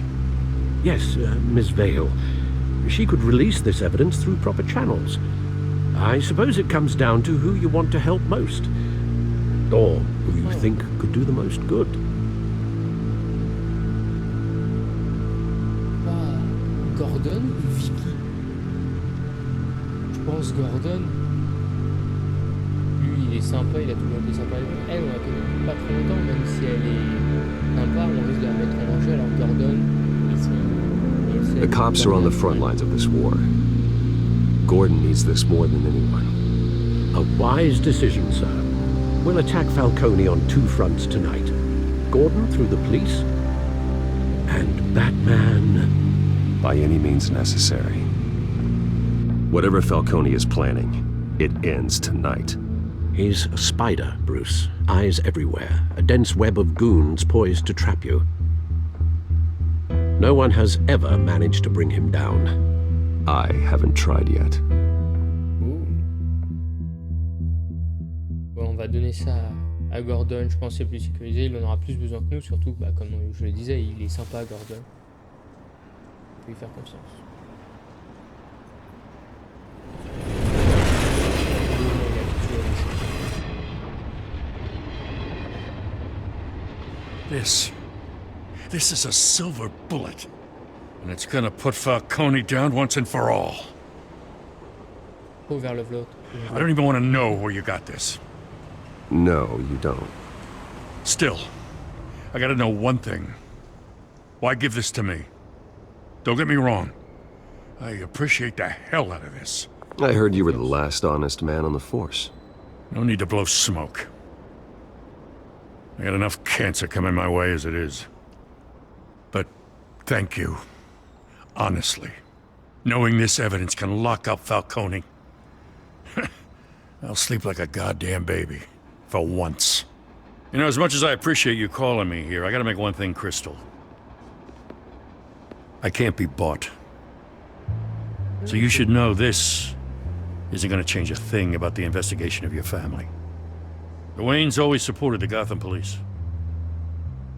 F: Yes, Miss Vale. She could release this evidence through proper channels. I suppose it comes down to who you want to help most. Or who you think could do the most good.
A: Gordon ou Vicky? Je pense Gordon. Lui, il est sympa, il a toujours été sympa. Elle, on la connaît pas trop longtemps, même si elle est sympa, on risque de la mettre en danger. Alors Gordon,
I: The cops are on the front lines of this war. Gordon needs this more than anyone.
F: A wise decision, sir. We'll attack Falcone on 2 fronts tonight. Gordon through the police, and Batman...
I: by any means necessary. Whatever Falcone is planning, it ends tonight.
F: He's a spider, Bruce. Eyes everywhere. A dense web of goons poised to trap you. No one has ever managed to bring him down.
I: I haven't tried yet.
A: Bon, on va donner ça à Gordon, je pense que c'est plus sécurisé, il en aura plus besoin que nous, surtout, bah, comme je le disais, il est sympa Gordon. On peut lui faire confiance.
C: This is a silver bullet. And it's gonna put Falcone down once and for all. I don't even want to know where you got this.
I: No, you don't.
C: Still, I gotta know one thing. Why give this to me? Don't get me wrong. I appreciate the hell out of this.
I: I heard you were the last honest man on the force.
C: No need to blow smoke. I got enough cancer coming my way as it is. But thank you. Honestly. Knowing this evidence can lock up Falcone. I'll sleep like a goddamn baby. For once. You know, as much as I appreciate you calling me here, I gotta make one thing crystal. I can't be bought. So you should know this isn't gonna change a thing about the investigation of your family. The Waynes always supported the Gotham police.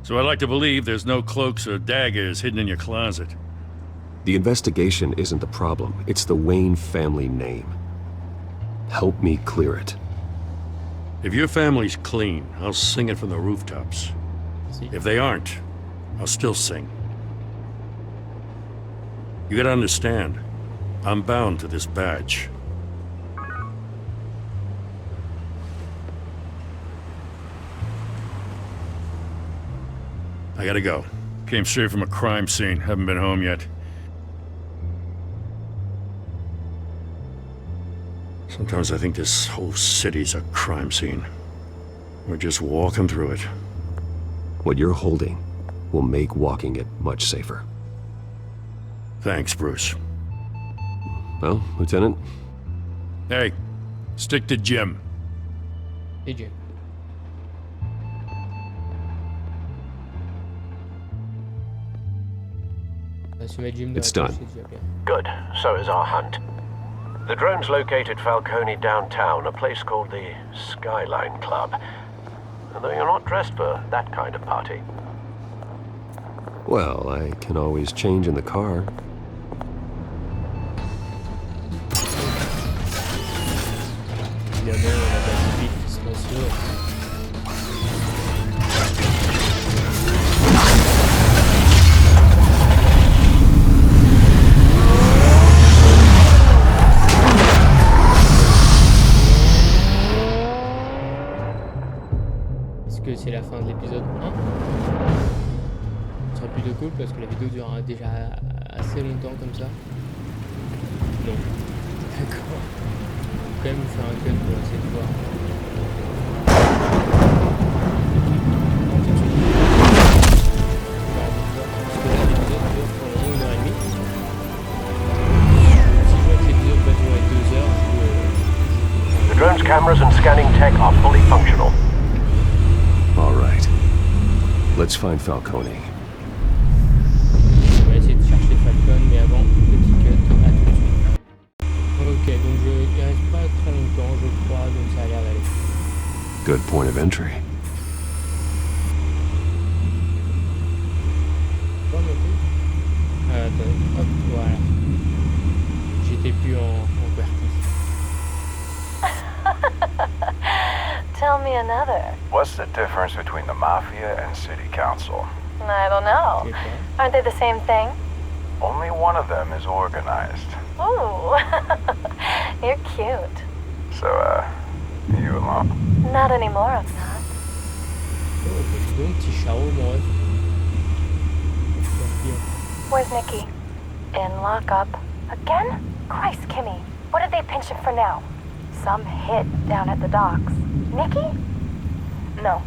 C: So I'd like to believe there's no cloaks or daggers hidden in your closet.
I: The investigation isn't the problem. It's the Wayne family name. Help me clear it.
C: If your family's clean, I'll sing it from the rooftops. If they aren't, I'll still sing. You gotta understand, I'm bound to this badge. I gotta go. Came straight from a crime scene. Haven't been home yet. Sometimes I think this whole city's a crime scene. We're just walking through it.
I: What you're holding will make walking it much safer.
C: Thanks, Bruce.
I: Well, Lieutenant?
C: Hey, stick to Jim.
A: Hey, Jim.
I: It's done.
F: Good. So is our hunt. The drones located Falcone downtown, a place called the Skyline Club. Although you're not dressed for that kind of party.
I: Well, I can always change in the car.
A: Que c'est la fin de l'épisode 1. Ce sera plutôt cool parce que la vidéo durera déjà assez longtemps comme ça. Non. D'accord. Faut quand même vous faire un cut pour essayer de voir. Parce que là l'épisode dure pour le moment 1h30. Si je vois que l'épisode va durer 2 heures,
F: The drone's cameras and scanning tech are fully functional.
I: All right. Let's find Falcone.
A: On va essayer de chercher Falcone, mais avant, petit cut, à tout de suite. Ok, donc il reste pas très longtemps, je crois, donc ça a l'air d'aller.
I: Good point of entry.
A: Pas monter. Attendez, hop, voilà. J'étais plus en QWERTY.
N: Tell me another.
S: What's the difference between the Mafia and City Council?
N: I don't know. Aren't they the same thing?
S: Only one of them is organized.
N: Ooh, you're cute.
S: So, you alone?
N: Not anymore, I'm not. Where's Nikki? In lockup. Again? Christ, Kimmy. What did they pinch him for now? Some hit down at the docks. Nikki? No.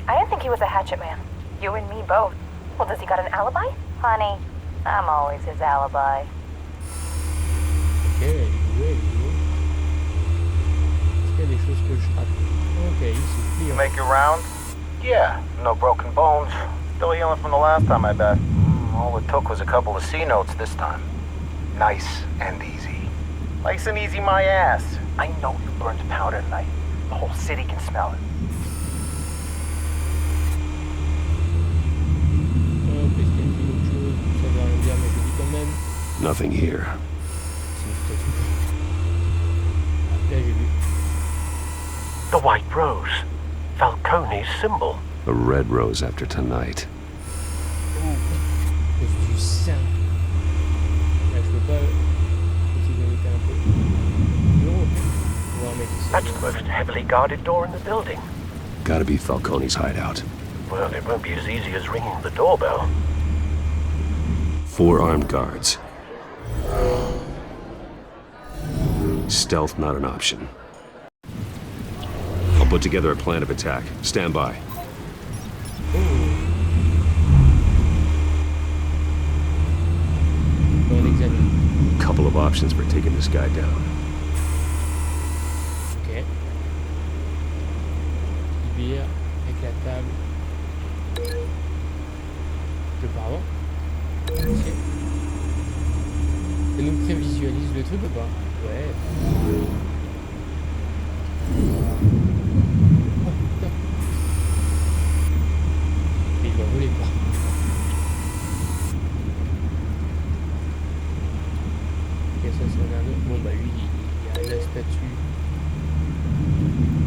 N: I didn't think he was a hatchet man. You and me both. Well, does he got an alibi? Honey, I'm always his alibi.
A: Ok, est-ce qu'il y a des choses que je rate? Ok, ici.
S: You make your rounds? Yeah, no broken bones. Still healing from the last time, I bet. All it took was a couple of C notes this time. Nice and easy. Nice and easy, my ass. I know you burned powder tonight. The whole city can smell it.
I: Nothing here.
F: The white rose. Falcone's symbol.
I: A red rose after tonight.
A: Du sang. Là, je peux pas essayer d'éviter un peu.
F: That's the most heavily guarded door in the building.
I: Gotta be Falcone's hideout.
F: Well, it won't be as easy as ringing the doorbell.
I: 4 armed guards. Stealth not an option. I'll put together a plan of attack. Stand by. Couple of options for taking this guy down.
A: Ok. Bière, éclatable. Je pars avant. Ok. Ça nous prévisualise le truc ou pas? Ouais. Oh putain. Et il va voler quoi. Ok, ça c'est un autre. Bon bah lui il y a la statue.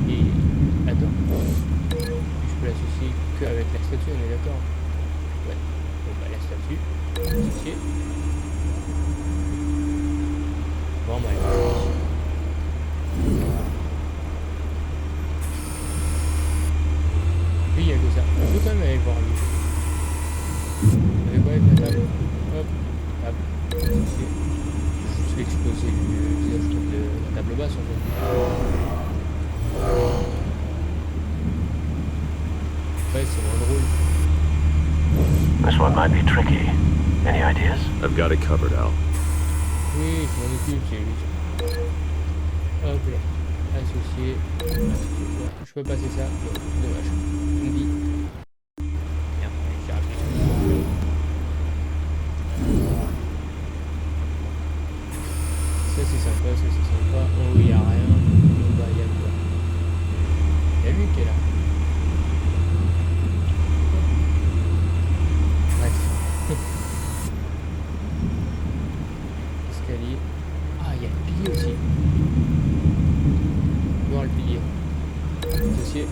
A: Et attends. Je peux l'associer qu'avec la statue, on est d'accord? Ouais. Bon bah la statue. Associée. Bon bah lui il y a que ça. On peut quand même aller voir lui. Avec quoi avec la table? Hop. Table. Associée. Je vais exposer le visage de la table basse en fait. Ouais, c'est moins drôle.
F: This one might be tricky. Any ideas?
I: I've got it covered, Al.
A: Oui, je m'en occupe, c'est lui. Hop là. Associé. Je peux passer ça. Dommage. On dit. Merde, j'ai appuyé. Ça c'est sympa, ça c'est sympa. Oh, il n'y a rien. Bon, bah, il y a quoi? Il y a lui qui est là. Bref. Escalier. Ah, il y a le pilier aussi. Voir le pilier. Associé.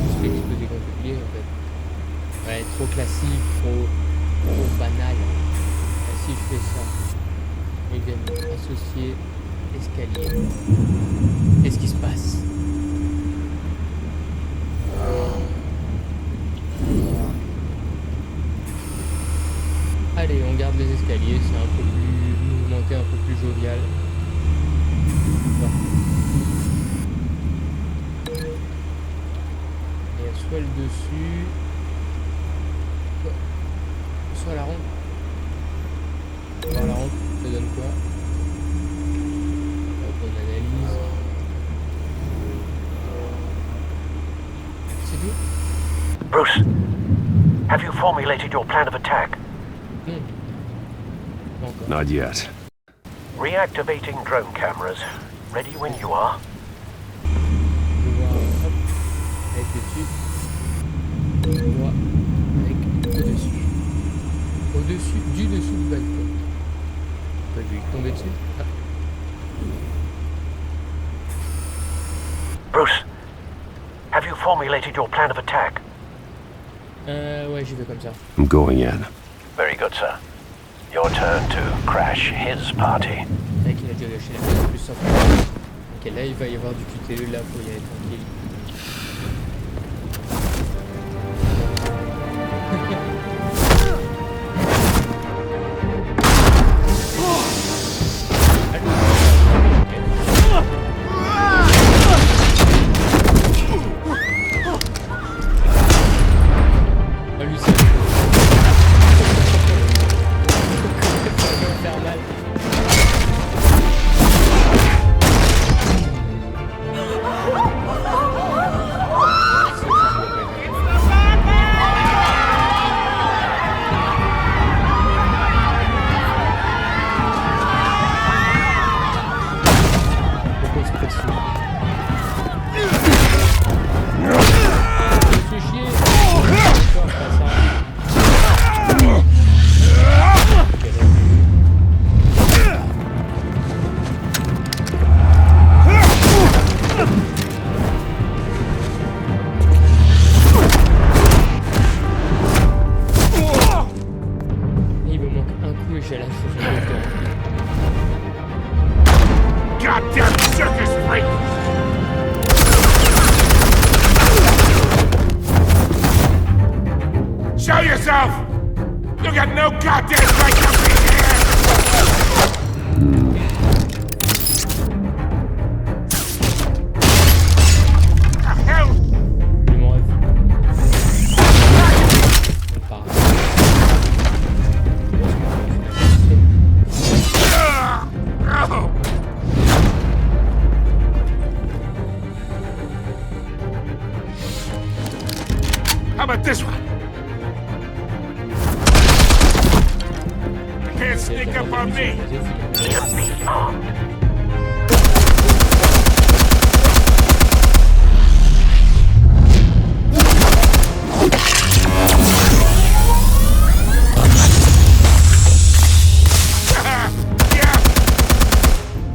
A: Je vais exploser contre le pilier en fait. Ouais, trop classique, trop banal. Si je fais ça, également associé, escalier. Qu'est-ce qui se passe? Allez, on garde les escaliers, c'est un peu plus mouvementé, un peu plus jovial. Voilà. Et soit le dessus, soit la rampe. Alors la rampe, ça donne quoi? Hop, on analyse. C'est tout?
F: Bruce, have you formulated your plan of attack?
I: Not yet.
F: Reactivating drone cameras. Ready when you are.
A: Je vais voir, hop, avec le dessus. Je vois avec le dessus. Au-dessus, du dessous du balcon. Je vais tomber dessus. Ah.
F: Bruce, have you formulated your plan of attack?
A: Ouais, j'y vais comme ça.
I: I'm going in.
F: Very good, sir. Your turn to crash his party.
A: Mec, il a déjà lâché la phase plus simple. Ok, là il va y avoir du QTE, là faut y aller tranquille.
M: Show yourself! You got no goddamn right to be here! The hell? How about this one? You can't sneak up on me. Yeah.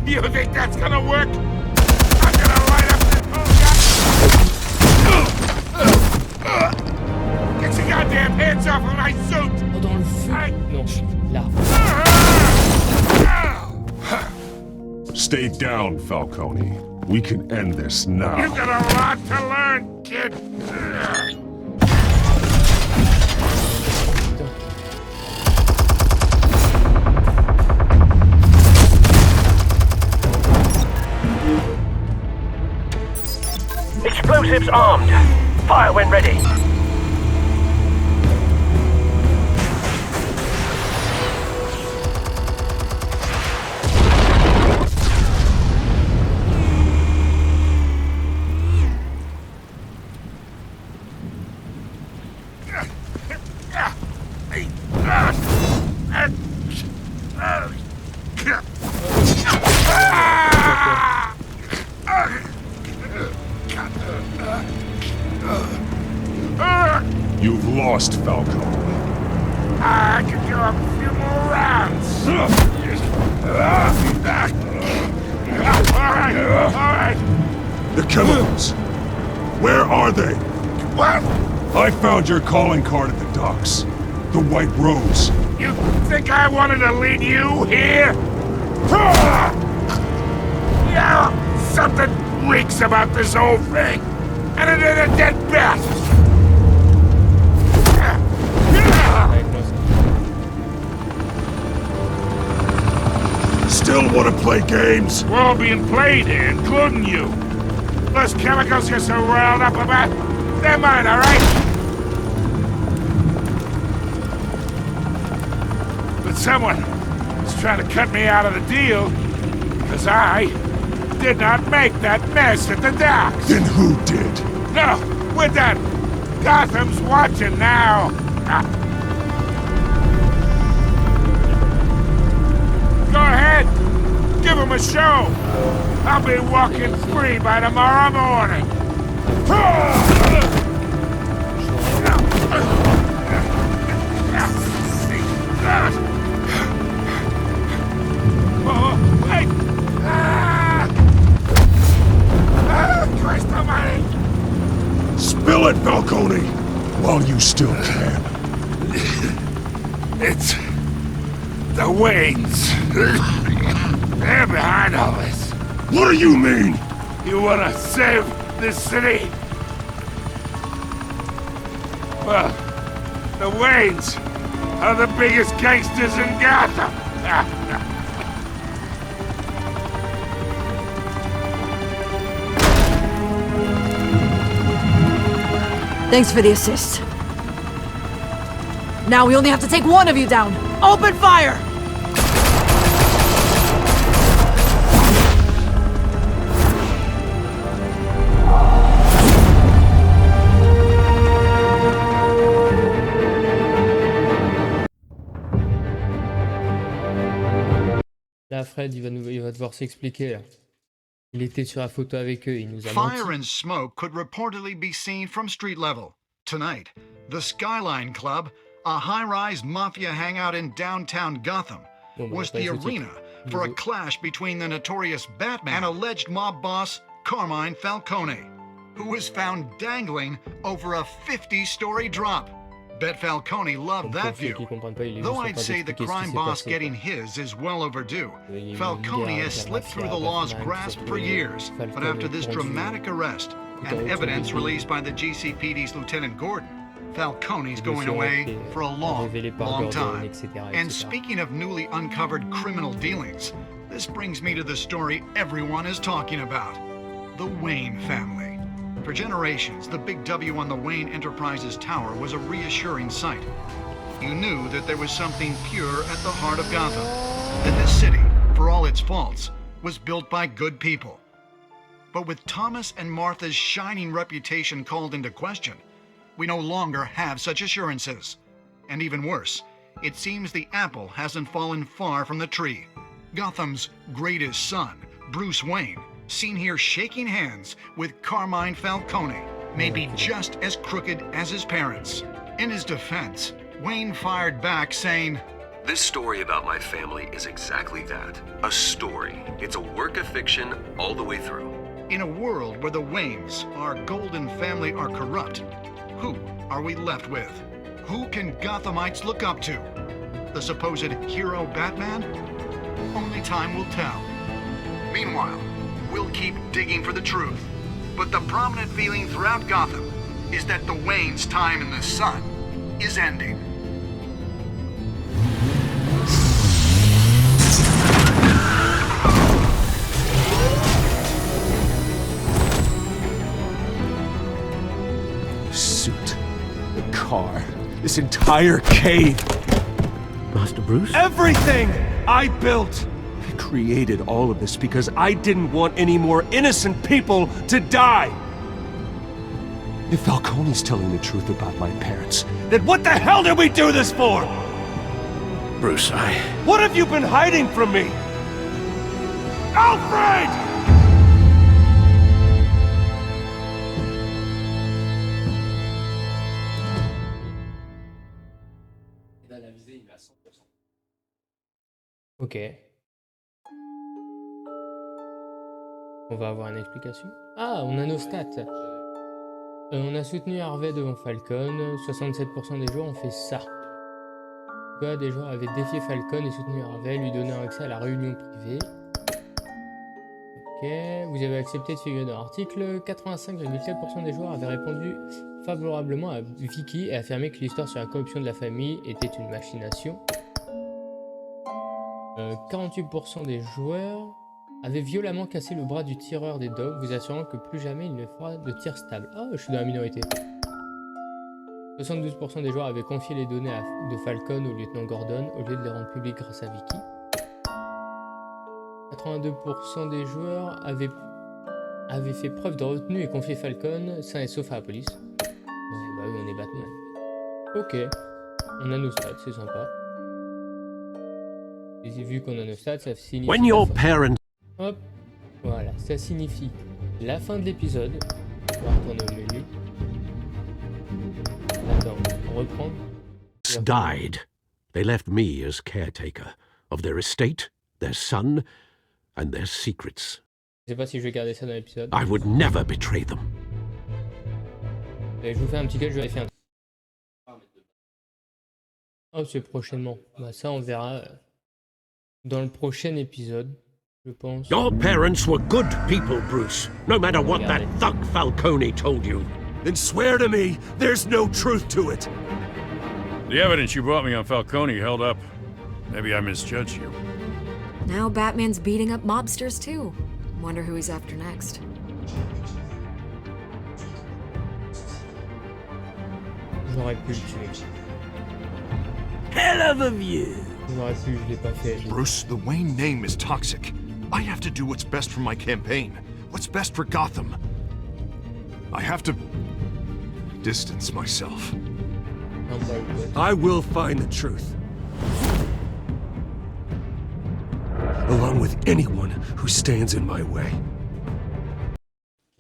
M: You think that's gonna work? I'm gonna light up this whole Get your goddamn hands off of my suit!
A: Oh, dans le feu. Non, là.
G: Stay down, Falcone. We can end this now.
M: You got a lot to learn, kid.
T: Explosives armed. Fire when ready.
G: You've lost, Falcone.
M: I could do a few more rounds. All right.
G: The chemicals. Where are they?
M: What?
G: I found your calling card at the docks. The White Rose.
M: You think I wanted to lead you here? Yeah, something reeks about this whole thing. And it ain't a dead bat.
G: Still want to play games?
M: We're all being played here, including you. Those chemicals you're so riled up about, they're mine, all right? But someone is trying to cut me out of the deal, because I did not make that mess at the docks.
G: Then who did?
M: No, we're done. Gotham's watching now. Go ahead. Give him a show. I'll be walking free by tomorrow morning. Oh, wait! Christ almighty!
G: Spill it, Falcone, while you still can.
M: It's the Waynes. They're behind all this.
G: What do you mean?
M: You want to save this city? Well, the Waynes are the biggest gangsters in Gotham.
R: Thanks for the assist. Now we only have to take one of you down. Open fire!
A: Là, Fred, il va devoir s'expliquer, là. Il était sur la photo avec eux, il nous a
U: Fire
A: menti.
U: and smoke could reportedly be seen from street level. Tonight, the Skyline Club, a high-rise mafia hangout in downtown Gotham, was the arena for a clash between the notorious Batman and alleged mob boss Carmine Falcone, who was found dangling over a 50-story drop. Bet Falcone loved that view. Though I'd say the crime boss getting his is well overdue. Falcone has slipped through the law's grasp for years, but after this dramatic arrest and evidence released by the GCPD's Lieutenant Gordon, Falcone's going away for a long, long time. And speaking of newly uncovered criminal dealings, this brings me to the story everyone is talking about. The Wayne family. For generations, the big W on the Wayne Enterprises tower was a reassuring sight. You knew that there was something pure at the heart of Gotham. That this city, for all its faults, was built by good people. But with Thomas and Martha's shining reputation called into question, we no longer have such assurances. And even worse, it seems the apple hasn't fallen far from the tree. Gotham's greatest son, Bruce Wayne, seen here shaking hands with Carmine Falcone, may be just as crooked as his parents. In his defense, Wayne fired back saying,
I: "This story about my family is exactly that. A story. It's a work of fiction all the way through."
U: In a world where the Waynes, our golden family, are corrupt, who are we left with? Who can Gothamites look up to? The supposed hero Batman? Only time will tell. Meanwhile, we'll keep digging for the truth. But the prominent feeling throughout Gotham is that the Waynes' time in the sun is ending.
F: Suit, the car, this entire cave.
D: Master Bruce?
F: Everything I built! I created all of this because I didn't want any more innocent people to die! If Falcone's telling the truth about my parents, then what the hell did we do this for?
D: Bruce,
F: What have you been hiding from me? Alfred!
A: Ok. On va avoir une explication. Ah, on a nos stats. On a soutenu Harvey devant Falcon. 67% des joueurs ont fait ça. Des joueurs avaient défié Falcon et soutenu Harvey, lui donnant accès à la réunion privée. Ok. Vous avez accepté de figurer dans l'article. 85,4% des joueurs avaient répondu favorablement à Vicky et affirmé que l'histoire sur la corruption de la famille était une machination. 48% des joueurs avaient violemment cassé le bras du tireur des dogs, vous assurant que plus jamais il ne fera de tir stable. Ah, je suis dans la minorité. 72% des joueurs avaient confié les données de Falcon au lieutenant Gordon au lieu de les rendre publiques grâce à Vicky. 82% des joueurs avaient fait preuve de retenue et confié Falcon sain et sauf à la police. Ouais, bah oui, on est Batman. Ok, on a nos stats, c'est sympa. Et vu qu'on a nos stats, ça signifie...
F: When your parents...
A: Hop, voilà, ça signifie la fin de l'épisode. On va retourner au menu. Attends, on reprend.
F: died. They left me as caretaker of their estate, their son, and their secrets.
A: Je sais pas si je vais garder ça dans l'épisode.
F: I would never betray them.
A: Et je vous fais un petit gage, je vais faire un... Oh, c'est prochainement. Bah, ça, on verra dans le prochain épisode, je pense.
F: Your parents were good people, Bruce. No matter what that thug Falcone told you. Then swear to me there's no truth to it.
C: The evidence you brought me on Falcone held up. Maybe I misjudged you.
Q: Now Batman's beating up mobsters too. Wonder who he's after next.
A: J'aurais pu le tuer.
P: Hell of a view.
A: J'aurais pu, je l'ai pas fait.
J: Bruce, the Wayne name is toxic. I have to do what's best for my campaign. What's best for Gotham. I have to distance myself.
F: I will find the truth. Along with anyone who stands in my way.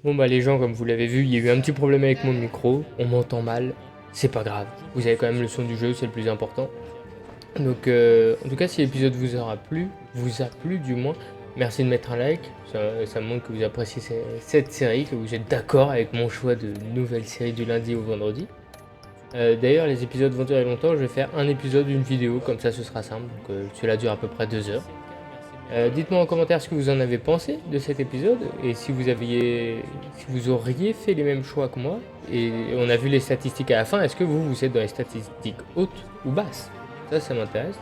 A: Bon bah les gens, comme vous l'avez vu, il y a eu un petit problème avec mon micro, on m'entend mal, c'est pas grave. Vous avez quand même le son du jeu, c'est le plus important. Donc en tout cas, si l'épisode vous a plu du moins, merci de mettre un like, ça montre que vous appréciez cette série, que vous êtes d'accord avec mon choix de nouvelle série du lundi au vendredi. D'ailleurs, les épisodes vont durer longtemps, je vais faire un épisode, une vidéo, comme ça ce sera simple, donc cela dure à peu près 2 heures. Dites-moi en commentaire ce que vous en avez pensé de cet épisode et si vous auriez fait les mêmes choix que moi. Et on a vu les statistiques à la fin. Est-ce que vous êtes dans les statistiques hautes ou basses? Ça m'intéresse.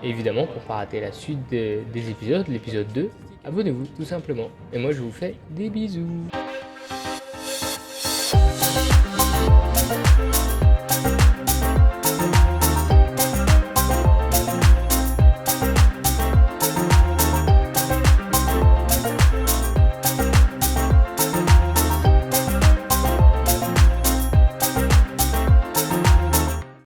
A: Et évidemment, pour pas rater la suite des épisodes, l'épisode 2, abonnez-vous tout simplement. Et moi, je vous fais des bisous.